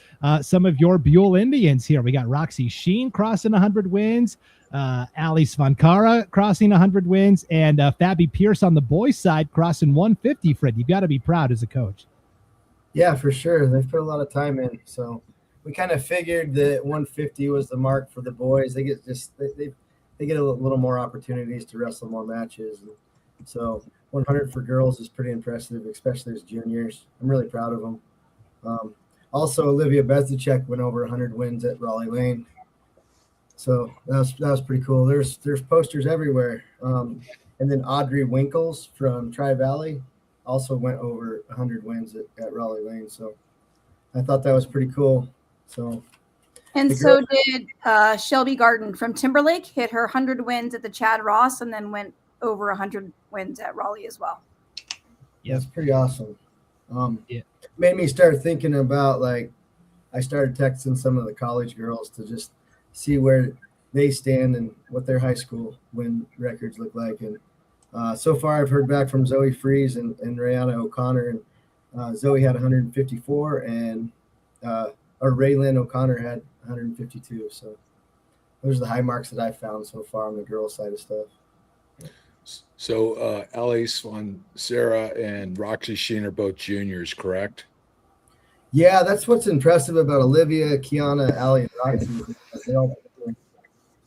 some of your Buell Indians here. We got Roxy Sheen crossing 100 wins, Ali Svankara crossing 100 wins, and Fabi Pierce on the boys' side crossing 150. Fred, you've got to be proud as a coach. Yeah, for sure. They've put a lot of time in, so we kind of figured that 150 was the mark for the boys. They get they get a little more opportunities to wrestle more matches. And so 100 for girls is pretty impressive, especially as juniors. I'm really proud of them. Also, Olivia Bezdacek went over 100 wins at Rollie Lane. So that was pretty cool. There's posters everywhere. And then Audrey Winkles from Tri-Valley also went over 100 wins at Rollie Lane. So I thought that was pretty cool. So, and so did Shelby Garden from Timberlake, hit her 100 wins at the Chad Ross, and then went over 100 wins at Rollie as well. Yeah, that's pretty awesome. Made me start thinking about, like, I started texting some of the college girls to just see where they stand and what their high school win records look like. And so far, I've heard back from Zoe Fries and Rihanna O'Connor, and Zoe had 154, and Raylyn O'Connor had 152. So those are the high marks that I've found so far on the girls' side of stuff. So Allie Swan, Sarah, and Roxy Sheen are both juniors, correct? Yeah, that's what's impressive about Olivia, Kiana, Allie, and Roxy. They all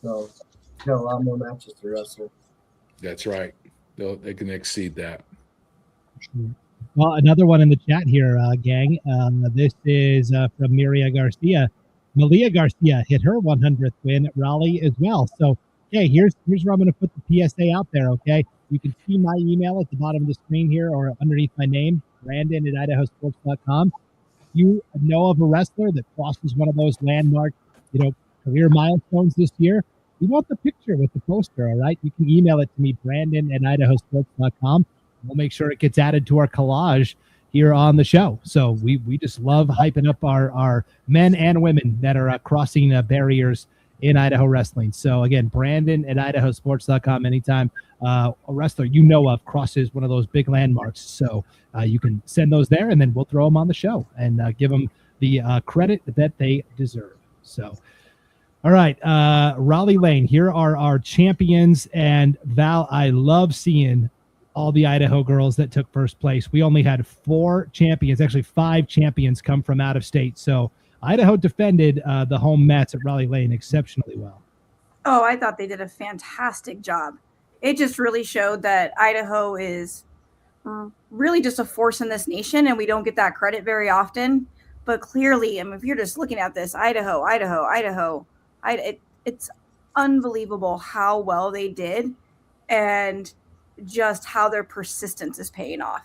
so got a lot more matches to wrestle. That's right. They can exceed that. Well, another one in the chat here, gang. This is from Maria Garcia. Malia Garcia hit her 100th win at Raleigh as well. So, okay, here's where I'm going to put the PSA out there, okay? You can see my email at the bottom of the screen here or underneath my name, Brandon at IdahoSports.com. You know of a wrestler that crosses one of those landmark, career milestones this year. You want the picture with the poster, all right? You can email it to me, Brandon at IdahoSports.com. We'll make sure it gets added to our collage here on the show. So we just love hyping up our men and women that are crossing barriers in Idaho wrestling. So again, Brandon at IdahoSports.com. Anytime a wrestler you know of crosses one of those big landmarks, so you can send those there, and then we'll throw them on the show and give them the credit that they deserve. So, all right, Rollie Lane, here are our champions. And Val, I love seeing all the Idaho girls that took first place. We only had 4 champions, actually 5 champions come from out of state. So Idaho defended the home mats at Rollie Lane exceptionally well. Oh, I thought they did a fantastic job. It just really showed that Idaho is really just a force in this nation, and we don't get that credit very often. But clearly, I mean, if you're just looking at this, Idaho, it's unbelievable how well they did and just how their persistence is paying off.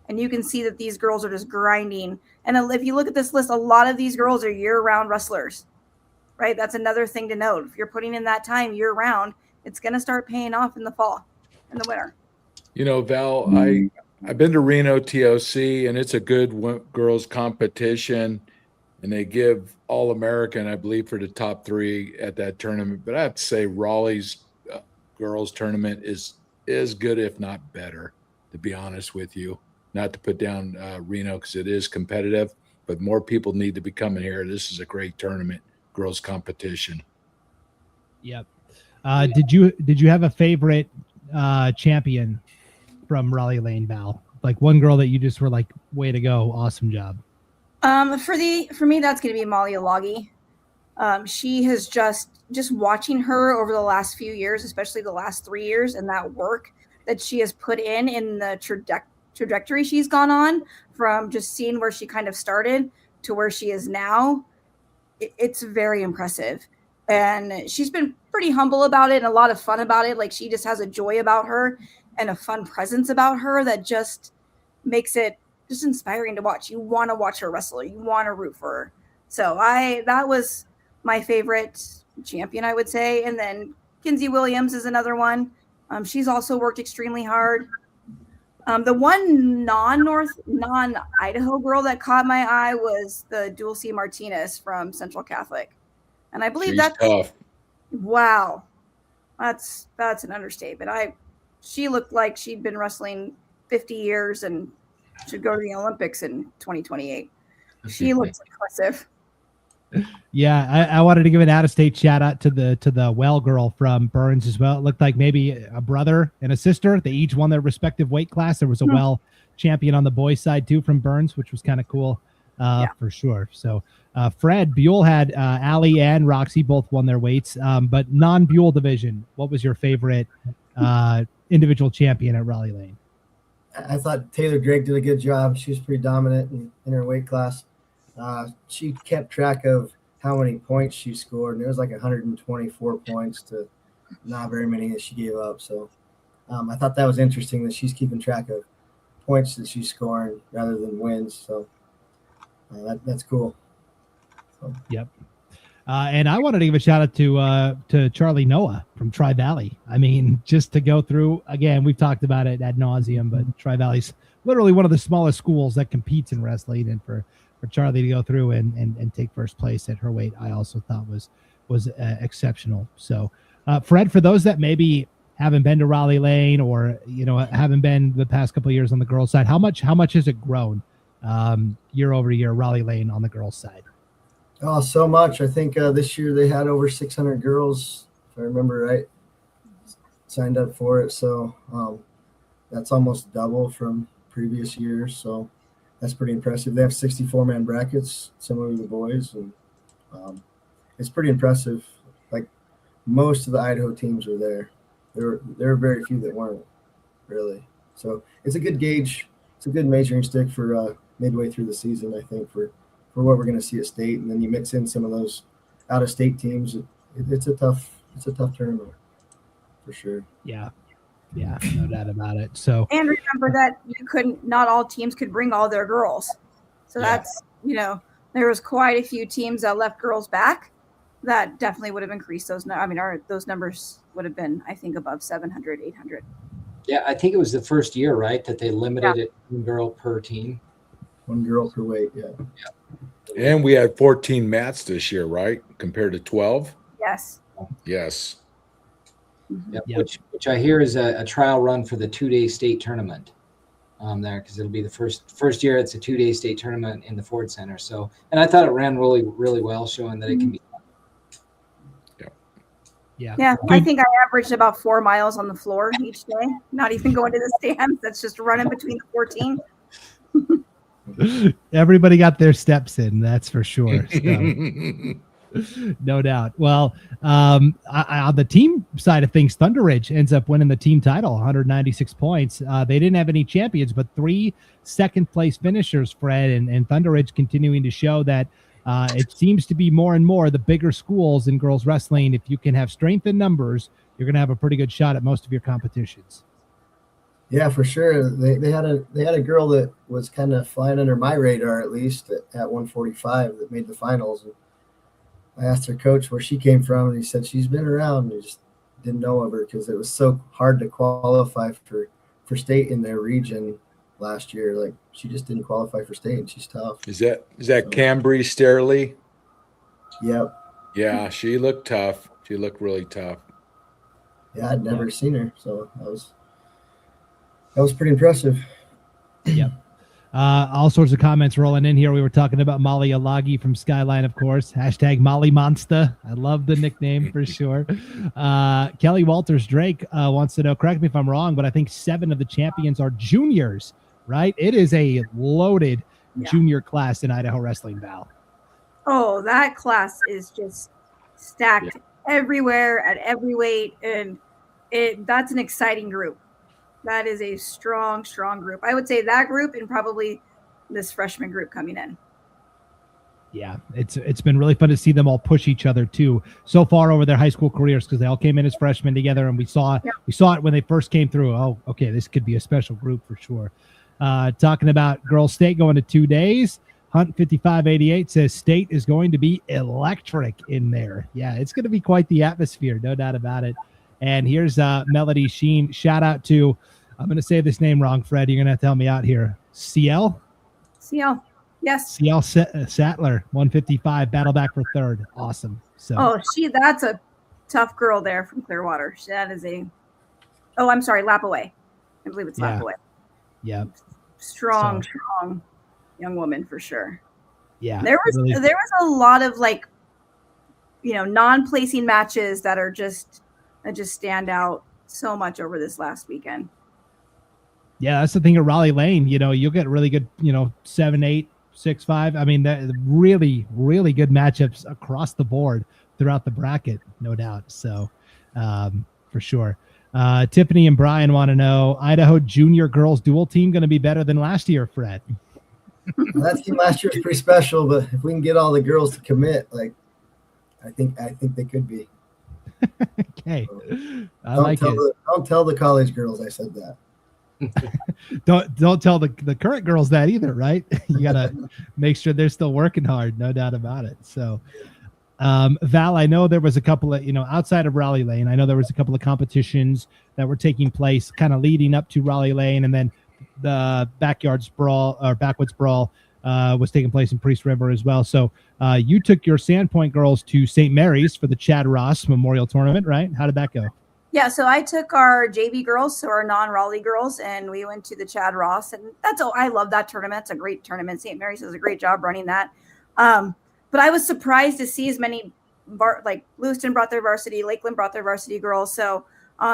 And you can see that these girls are just grinding. And if you look at this list, a lot of these girls are year-round wrestlers, right? That's another thing to note. If you're putting in that time year-round, it's going to start paying off in the fall, in the winter. Val, I've been to Reno TOC, and it's a good girls competition, and they give All-American, I believe, for the top 3 at that tournament. But I have to say Raleigh's girls tournament is good, if not better, to be honest with you. Not to put down Reno, because it is competitive, but more people need to be coming here. This is a great tournament, girls competition. Yep. Did you have a favorite champion from Rollie Lane, Val? Like one girl that you just were like, way to go, awesome job. For me, that's going to be Molly Alagi. She has just watching her over the last few years, especially the last 3 years, and that work that she has put in the trajectory she's gone on, from just seeing where she kind of started to where she is now. It's very impressive. And she's been pretty humble about it and a lot of fun about it. Like, she just has a joy about her and a fun presence about her that just makes it just inspiring to watch. You want to watch her wrestle. You want to root for her. So that was my favorite champion, I would say. And then Kinsey Williams is another one. She's also worked extremely hard. The one non-Idaho girl that caught my eye was the Dulce Martinez from Central Catholic. And I believe that's tough. Wow. That's an understatement. She looked like she'd been wrestling 50 years and should go to the Olympics in 2028. She looks impressive. Yeah, I wanted to give an out-of-state shout out to the well girl from Burns as well. It looked like maybe a brother and a sister. They each won their respective weight class. There was a well champion on the boys' side too from Burns, which was kind of cool for sure. So Fred Buell had Allie and Roxy both won their weights, but non-Buell division. What was your favorite individual champion at Rollie Lane? I thought Taylor Drake did a good job. She was pretty dominant in her weight class. She kept track of how many points she scored, and it was like 124 points to not very many that she gave up. So I thought that was interesting that she's keeping track of points that she's scoring rather than wins. So that's cool. So. Yep. And I wanted to give a shout out to Charlie Noah from Tri-Valley. I mean, just to go through, again, we've talked about it ad nauseum, but Tri-Valley's literally one of the smallest schools that competes in wrestling, and for Charlie to go through and take first place at her weight, I also thought was was exceptional. So, Fred, for those that maybe haven't been to Rollie Lane or haven't been the past couple of years on the girls' side, how much has it grown year over year, Rollie Lane on the girls' side? Oh, so much. I think this year they had over 600 girls, if I remember right, signed up for it. So that's almost double from previous years. So that's pretty impressive. They have 64-man brackets, similar to the boys, and it's pretty impressive. Like most of the Idaho teams were there. There were very few that weren't, really. So it's a good gauge. It's a good measuring stick for midway through the season, I think, for what we're going to see at state. And then you mix in some of those out-of-state teams. It's a tough tournament for sure. Yeah, no doubt about it. So, and remember that not all teams could bring all their girls. So that's, there was quite a few teams that left girls back. That definitely would have increased those. Those numbers would have been, I think, above 700, 800. Yeah, I think it was the first year, right, that they limited it 1 girl per team. 1 girl per weight, yeah. And we had 14 mats this year, right, compared to 12? Yes. Yes. Yep. Which I hear is a trial run for the 2-day state tournament there, because it'll be the first year it's a 2-day state tournament in the Ford Center. So, and I thought it ran really, really well, showing that it can be. Yeah, I think I averaged about 4 miles on the floor each day, not even going to the stands. That's just running between the 14. Everybody got their steps in, that's for sure. So, no doubt. Well, on the team side of things, Thunder Ridge ends up winning the team title, 196 points. They didn't have any champions, but 3 second-place finishers, Fred, and Thunder Ridge continuing to show that it seems to be more and more the bigger schools in girls wrestling. If you can have strength in numbers, you're going to have a pretty good shot at most of your competitions. Yeah, for sure. They had a girl that was kind of flying under my radar, at least at 145, that made the finals. And I asked her coach where she came from, and he said she's been around. He just didn't know of her because it was so hard to qualify for state in their region last year. Like, she just didn't qualify for state, and she's tough. Is that Cambry Sterling? Yep. Yeah, she looked tough. She looked really tough. Yeah, I'd never seen her, so that was pretty impressive. Yep. All sorts of comments rolling in here. We were talking about Molly Alagi from Skyline, of course. # Molly Monster. I love the nickname for sure. Kelly Walters Drake wants to know, correct me if I'm wrong, but I think 7 of the champions are juniors, right? It is a loaded junior class in Idaho wrestling, Val. Oh, that class is just stacked everywhere at every weight. And that's an exciting group. That is a strong, strong group. I would say that group and probably this freshman group coming in. Yeah, it's been really fun to see them all push each other too so far over their high school careers, because they all came in as freshmen together, and we saw it when they first came through. Oh, okay, this could be a special group for sure. Talking about girls state going to 2 days. Hunt 5588 says state is going to be electric in there. Yeah, it's going to be quite the atmosphere, no doubt about it. And here's Melody Sheen. Shout out to, I'm going to say this name wrong, Fred. You're going to have to help me out here. CL, yes. CL Sattler, 155, battle back for 3rd. Awesome. So. That's a tough girl there from Clearwater. That is I'm sorry, Lapaway. I believe it's Lapaway. Yeah. Strong young woman for sure. Yeah. There was a lot of non-placing matches that just stand out so much over this last weekend. Yeah, that's the thing at Rollie Lane. You'll get really good, 7-8, 6-5. I mean, that really, really good matchups across the board throughout the bracket, no doubt. So, for sure. Tiffany and Brian want to know, Idaho junior girls dual team going to be better than last year, Fred? That team last year was pretty special, but if we can get all the girls to commit, I think they could be. Okay. Don't tell the college girls I said that. Don't tell the current girls that either, right? You gotta make sure they're still working hard, no doubt about it. So Val, I know there was a couple of, outside of Rollie Lane, I know there was a couple of competitions that were taking place kind of leading up to Rollie Lane, and then the backwoods brawl was taking place in Priest River as well. So you took your Sandpoint girls to St. Mary's for the Chad Ross Memorial Tournament, right? How did that go? Yeah, so I took our JV girls, so our non-Raleigh girls, and we went to the Chad Ross, and I love that tournament. It's a great tournament. St. Mary's does a great job running that. But I was surprised to see as many, like Lewiston brought their varsity, Lakeland brought their varsity girls. So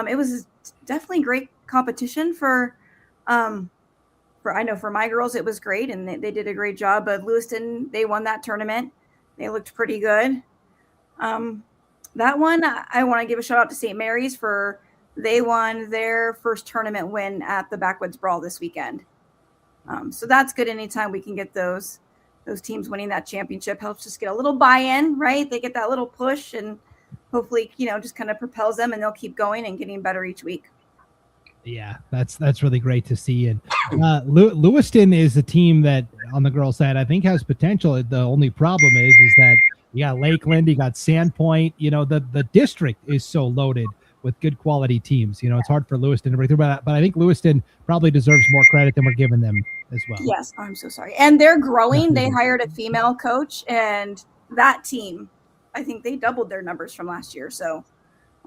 it was definitely great competition for my girls, it was great, and they did a great job. But Lewiston, they won that tournament. They looked pretty good. That one, I want to give a shout out to St. Mary's they won their first tournament win at the Backwoods Brawl this weekend. So that's good. Anytime we can get those teams winning that championship helps us get a little buy-in, right? They get that little push, and hopefully, just kind of propels them, and they'll keep going and getting better each week. Yeah, that's really great to see. And Lewiston is a team that on the girls' side I think has potential. The only problem is that you got Lakeland, you got Sandpoint. The district is so loaded with good quality teams. It's hard for Lewiston to break through, but I think Lewiston probably deserves more credit than we're giving them as well. Yes, I'm so sorry. And they're growing. They hired a female coach, and that team, I think they doubled their numbers from last year. So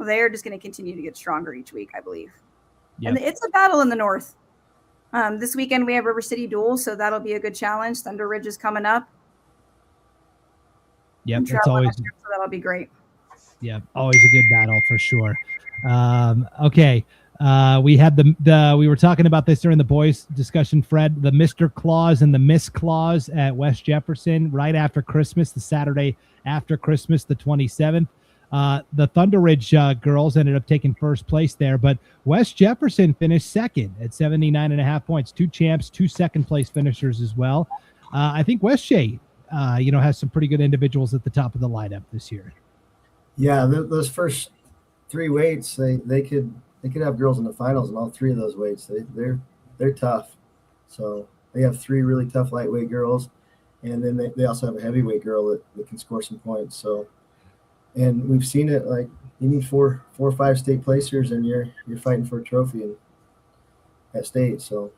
they're just going to continue to get stronger each week, I believe. Yep. And it's a battle in the north. This weekend we have River City Duel, so that'll be a good challenge. Thunder Ridge is coming up. Yep, it's always so that'll be great. Yeah, always a good battle for sure. Okay. We had we were talking about this during the boys discussion, Fred, the Mr. Claus and the Miss Claus at West Jefferson right after Christmas, the Saturday after Christmas, the 27th. The Thunder Ridge girls ended up taking first place there, but West Jefferson finished second at 79.5 points, 2 champs, 2 second place finishers as well. I think West J, has some pretty good individuals at the top of the lineup this year. Yeah, those first 3 weights, they could have girls in the finals in all 3 of those weights. They're tough. So they have 3 really tough lightweight girls, and then they also have a heavyweight girl that can score some points. So, and we've seen it, like you need 4 or 5 state placers, and you're fighting for a trophy at state. So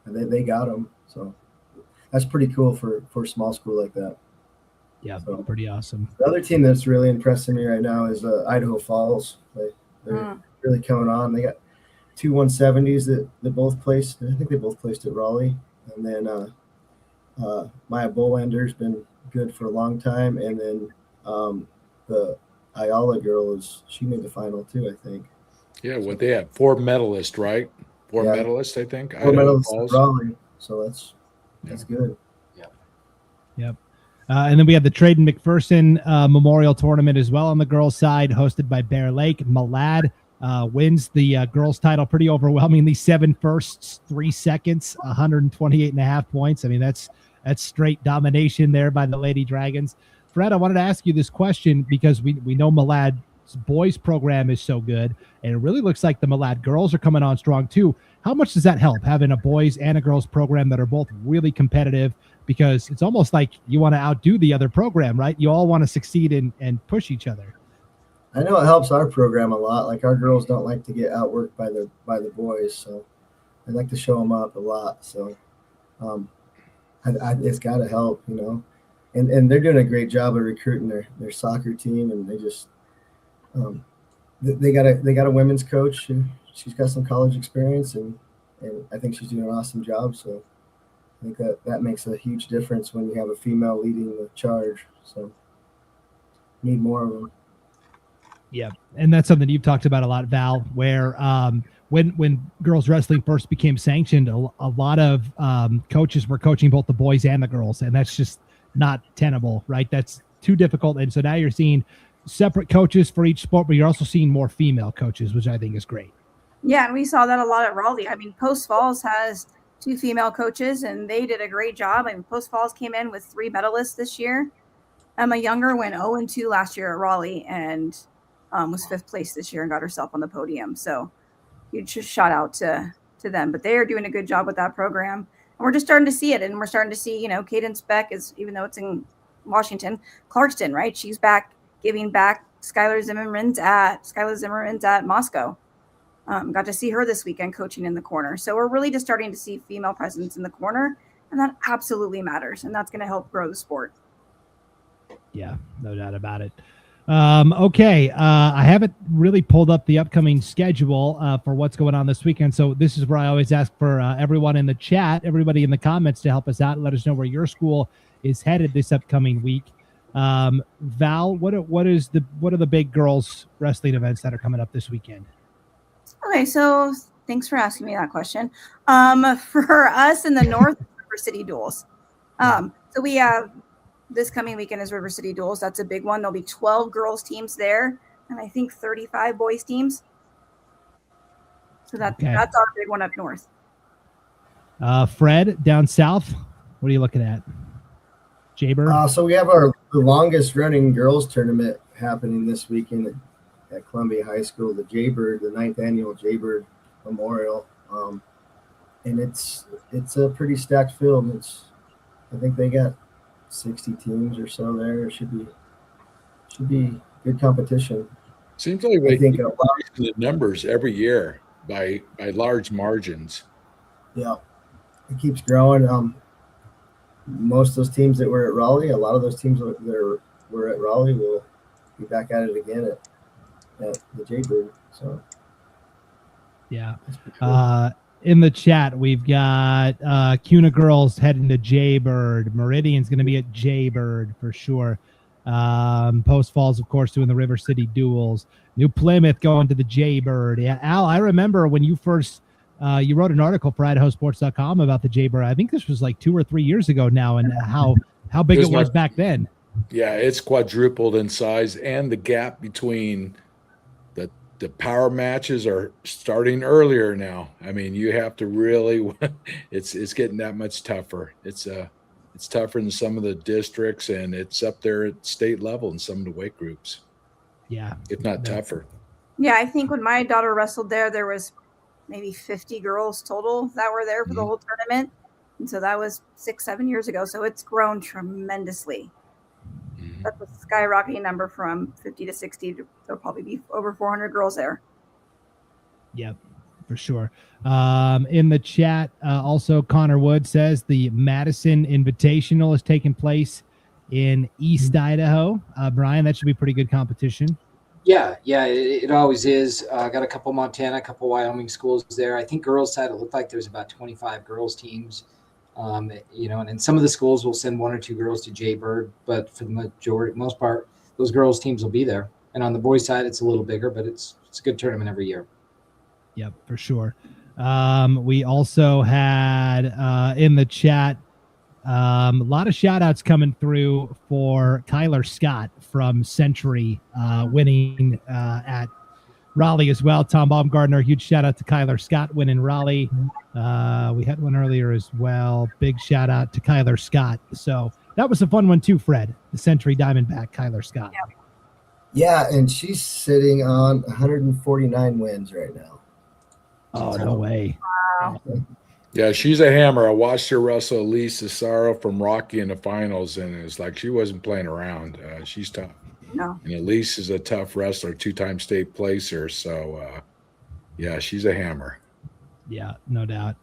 they got them. So that's pretty cool for a small school like that. Yeah, so, pretty awesome. The other team that's really impressing me right now is Idaho Falls. They're really coming on. They got 2 170s that both placed. I think they both placed at Raleigh. And then Maya Bolander's been good for a long time. And then the Ayala girl she made the final too, I think. Yeah, what they had 4 medalists, right? 4 medalists, I think. 4 medalists at Raleigh. So that's good. Yep. And then we have the Traden McPherson Memorial Tournament as well on the girls' side, hosted by Bear Lake. Malad wins the girls' title pretty overwhelmingly, 7 firsts, 3 seconds, 128.5 points. I mean, that's straight domination there by the Lady Dragons. Fred, I wanted to ask you this question because we know Malad's boys program is so good, and it really looks like the Malad girls are coming on strong too. How much does that help, having a boys and a girls program that are both really competitive? Because it's almost like you want to outdo the other program, right? You all want to succeed and push each other. I know it helps our program a lot. Like our girls don't like to get outworked by the boys, so they like to show them up a lot. So it's got to help, And they're doing a great job of recruiting their soccer team, and they just they got a women's coach, and she's got some college experience, and I think she's doing an awesome job. So I think that makes a huge difference when you have a female leading the charge. So need more of them. Yeah, and that's something you've talked about a lot, Val, where when girls wrestling first became sanctioned, a lot of coaches were coaching both the boys and the girls, and that's just not tenable, right? That's too difficult. And so now you're seeing separate coaches for each sport, but you're also seeing more female coaches, which I think is great. Yeah, and we saw that a lot at Raleigh. I mean, Post Falls has 2 female coaches, and they did a great job. I mean, Post Falls came in with 3 medalists this year. Emma Younger went 0-2 last year at Raleigh and was 5th place this year and got herself on the podium. So huge shout out to them. But they are doing a good job with that program. And we're just starting to see it. And we're starting to see, Cadence Beck is, even though it's in Washington, Clarkston, right? She's back, giving back Skylar Zimmerman's at Moscow. Got to see her this weekend coaching in the corner. So we're really just starting to see female presence in the corner. And that absolutely matters. And that's going to help grow the sport. Yeah, no doubt about it. Okay. I haven't really pulled up the upcoming schedule for what's going on this weekend. So this is where I always ask for everyone in the chat, everybody in the comments to help us out and let us know where your school is headed this upcoming week. Val, what are the big girls wrestling events that are coming up this weekend? Okay, so thanks for asking me that question. For us in the North, River City Duels. So we have this coming weekend is River City Duels. That's a big one. There'll be 12 girls teams there, and I think 35 boys teams. So that's our big one up north. Fred, down south, what are you looking at? Jaybird? So we have the longest running girls tournament happening this weekend at Columbia High School, the Jaybird, the 9th annual Jaybird Memorial. And it's a pretty stacked field. I think they got 60 teams or so there. It should be good competition. Seems like they think keep increasing the numbers every year by large margins. Yeah, it keeps growing. Most of those teams that were at Raleigh, a lot of those teams that were at Raleigh will be back at it again at the Jaybird. So yeah. Cool. In the chat, we've got CUNA girls heading to Jaybird. Meridian's going to be at Jaybird for sure. Post Falls, of course, doing the River City Duels. New Plymouth going to the Jaybird. Yeah, Al, I remember when you first you wrote an article for IdahoSports.com about the Jaybird. I think this was like 2 or 3 years ago now, and how big it was back then. Yeah, it's quadrupled in size, and the gap between the power matches are starting earlier now. I mean, you have to really it's getting that much tougher. It's tougher in some of the districts, and it's up there at state level in some of the weight groups. Yeah. If not tougher. Yeah, I think when my daughter wrestled there was maybe 50 girls total that were there for the whole tournament. And so that was 6-7 years ago. So it's grown tremendously. That's a skyrocketing number from 50 to 60. There'll probably be over 400 girls there. Yep, for sure. In the chat, also Connor Wood says the Madison Invitational is taking place in East Idaho. Brian, that should be pretty good competition. Yeah, it always is. Got a couple Montana, a couple Wyoming schools there. I think girls side, it looked like there's about 25 girls teams. And some of the schools will send 1 or 2 girls to Jaybird, but for the most part, those girls teams will be there. And on the boys side, it's a little bigger, but it's a good tournament every year. Yep, for sure. We also had in the chat a lot of shout outs coming through for Kyler Scott from Century winning at Raleigh as well. Tom Baumgartner, huge shout out to Kyler Scott winning Raleigh. We had one earlier as well. Big shout out to Kyler Scott. So that was a fun one too, Fred. The Century Diamondback, Kyler Scott. Yeah, and she's sitting on 149 wins right now. Oh, no way. Wow. Yeah, she's a hammer. I watched her wrestle Elise Cesaro from Rocky in the finals, and it's like she wasn't playing around. She's tough. No. And Elise is a tough wrestler, 2-time state placer. So, yeah, she's a hammer. Yeah, no doubt.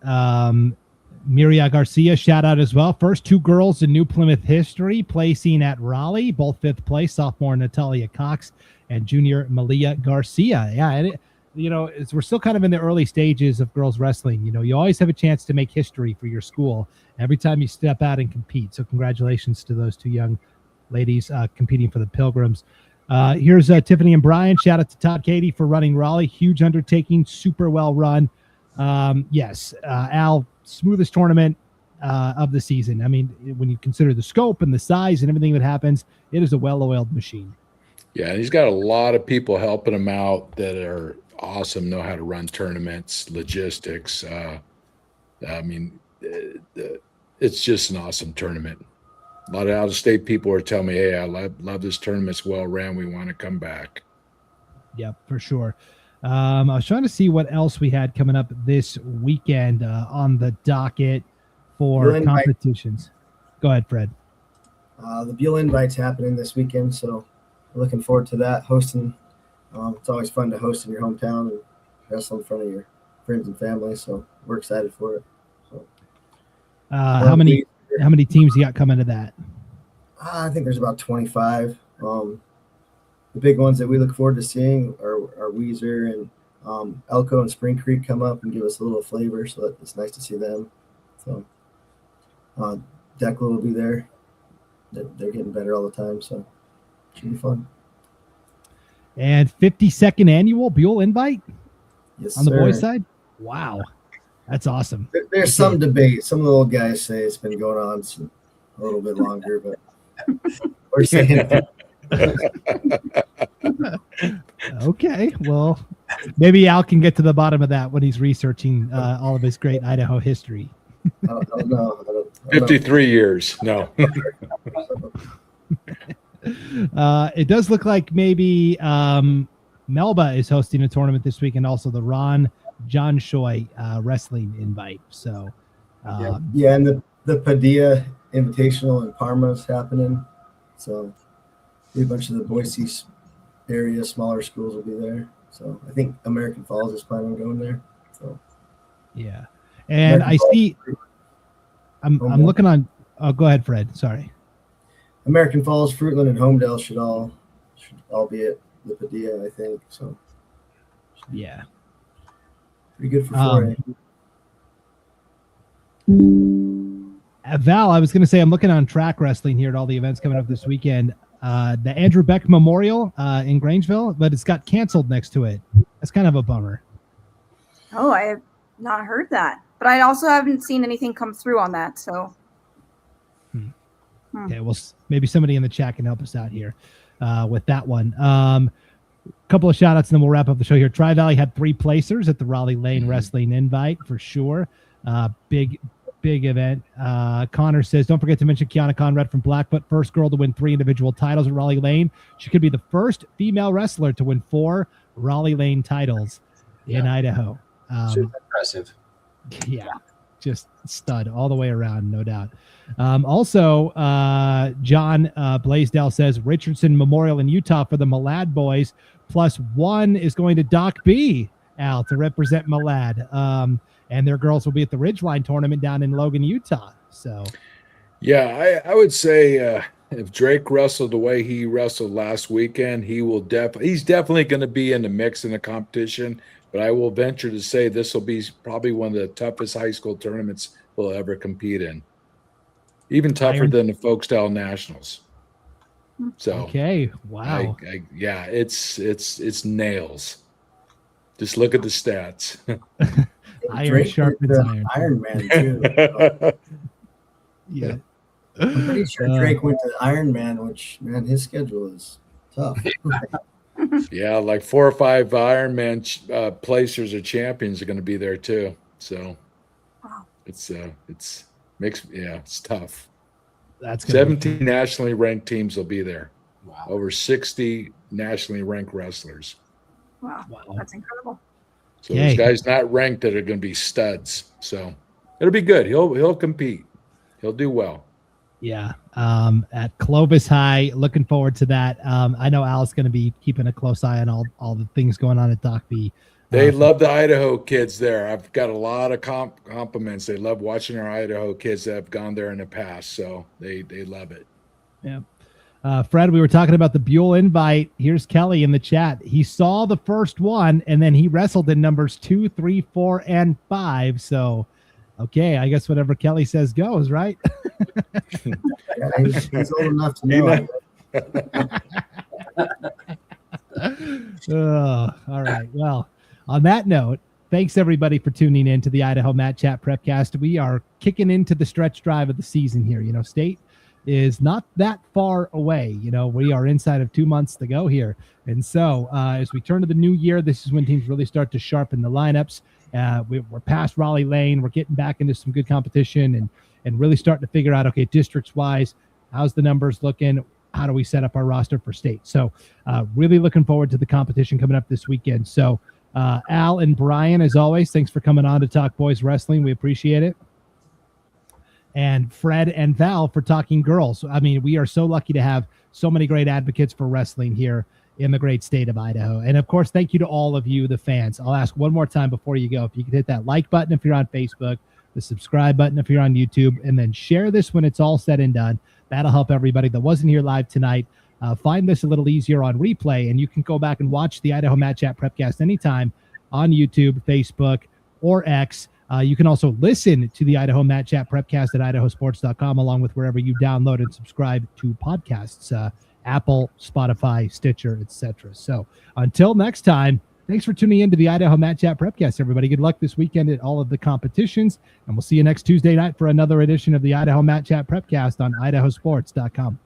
Miria Garcia, shout out as well. First 2 girls in New Plymouth history placing at Raleigh, both 5th place, sophomore Natalia Cox and junior Malia Garcia. Yeah, and we're still kind of in the early stages of girls wrestling. You always have a chance to make history for your school every time you step out and compete. So congratulations to those 2 young ladies competing for the Pilgrims. Here's Tiffany and Brian. Shout out to Todd Katie for running Raleigh. Huge undertaking, super well run. Yes, Al, smoothest tournament of the season. I mean, when you consider the scope and the size and everything that happens, it is a well-oiled machine. Yeah, and he's got a lot of people helping him out that are awesome, know how to run tournaments, logistics. I mean, it's just an awesome tournament. A lot of out-of-state people are telling me, hey, I love this tournament. It's well ran. We want to come back. Yep, for sure. I was trying to see what else we had coming up this weekend on the docket for competitions. Go ahead, Fred. The Buell Invite's happening this weekend, so we're looking forward to that. Hosting, it's always fun to host in your hometown and wrestle in front of your friends and family, so we're excited for it. So. How many teams you got coming to that? I think there's about 25. The big ones that we look forward to seeing are Weezer and Elko and Spring Creek come up and give us a little flavor, so it's nice to see them. So Declan will be there. They're getting better all the time, so it should be fun. And 52nd annual Buell Invite? Yes, on the sir. boys' side? Wow. That's awesome. There's some debate. Some of the old guys say it's been going on a little bit longer, but we're saying Okay. Well, maybe Al can get to the bottom of that when he's researching all of his great Idaho history. I don't know. 53 years. No. It does look like maybe Melba is hosting a tournament this week, and also the Ron John Shoy wrestling invite. So, yeah, and the Padilla Invitational in Parma is happening. So, a bunch of the Boise area smaller schools will be there. So, I think American Falls is planning on going there. So, yeah, and American Falls, see, I'm looking on. Oh, go ahead, Fred. Sorry. American Falls, Fruitland, and Homedale should all be at the Padilla, I think. So, yeah. Pretty good for 4A. Val, I was going to say, I'm looking on track wrestling here at all the events coming up this weekend. The Andrew Beck Memorial in Grangeville, but it's got canceled next to it. That's kind of a bummer. Oh, I have not heard that. But I also haven't seen anything come through on that. So, Okay, well, maybe somebody in the chat can help us out here with that one. Couple of shout outs and then we'll wrap up the show here. Tri Valley had 3 placers at the Rollie Lane Wrestling Invite for sure. Big event. Connor says, don't forget to mention Kiana Conrad from Blackfoot, first girl to win 3 individual titles at Rollie Lane. She could be the first female wrestler to win 4 Rollie Lane titles in Idaho. Super impressive. Yeah, just stud all the way around, no doubt. Also, John Blaisdell says Richardson Memorial in Utah for the Malad boys, +1 is going to Doc B, Al, to represent Malad. And their girls will be at the Ridgeline tournament down in Logan, Utah. So, yeah, I would say if Drake wrestled the way he wrestled last weekend, he's definitely going to be in the mix in the competition. But I will venture to say this will be probably one of the toughest high school tournaments we'll ever compete in. Even tougher than the Folkstyle Nationals. So okay, wow, yeah, it's nails. Just look at the stats. Iron sharpens iron. Iron Man too. Yeah, I'm pretty sure Drake went to Iron Man, which his schedule is tough. Yeah, like 4 or 5 Ironman placers or champions are going to be there too. So it's tough. That's 17 nationally ranked teams will be there. Wow. Over 60 nationally ranked wrestlers. Wow. That's incredible. So there's guys not ranked that are going to be studs. So it'll be good. He'll compete. He'll do well. Yeah. At Clovis High, looking forward to that. I know Al's going to be keeping a close eye on all the things going on at Doc B. They love the Idaho kids there. I've got a lot of compliments. They love watching our Idaho kids that have gone there in the past. So they love it. Yeah. Fred, we were talking about the Buell Invite. Here's Kelly in the chat. He saw the first one, and then he wrestled in numbers 2, 3, 4, and 5. So, okay, I guess whatever Kelly says goes, right? Yeah, he's old enough to know. All right. Well, on that note, thanks everybody for tuning in to the Idaho Mat Chat Prepcast. We are kicking into the stretch drive of the season here. State is not that far away. We are inside of 2 months to go here. And so as we turn to the new year, this is when teams really start to sharpen the lineups. We're past Rollie Lane. We're getting back into some good competition and really starting to figure out, okay, districts-wise, how's the numbers looking? How do we set up our roster for state? So really looking forward to the competition coming up this weekend. So Al and Brian, as always, thanks for coming on to talk boys wrestling. We appreciate it. And Fred and Val for talking girls. I mean, we are so lucky to have so many great advocates for wrestling here in the great state of Idaho. And of course, thank you to all of you, the fans. I'll ask one more time before you go, if you could hit that like button if you're on Facebook, the subscribe button if you're on YouTube, and then share this when it's all said and done. That'll help everybody that wasn't here live tonight find this a little easier on replay, and you can go back and watch the Idaho Matt Chat Prepcast anytime on YouTube, Facebook, or X. You can also listen to the Idaho Matt Chat Prepcast at IdahoSports.com, along with wherever you download and subscribe to podcasts, Apple, Spotify, Stitcher, etc. So until next time, thanks for tuning in to the Idaho Matt Chat Prepcast, everybody. Good luck this weekend at all of the competitions, and we'll see you next Tuesday night for another edition of the Idaho Matt Chat Prepcast on IdahoSports.com.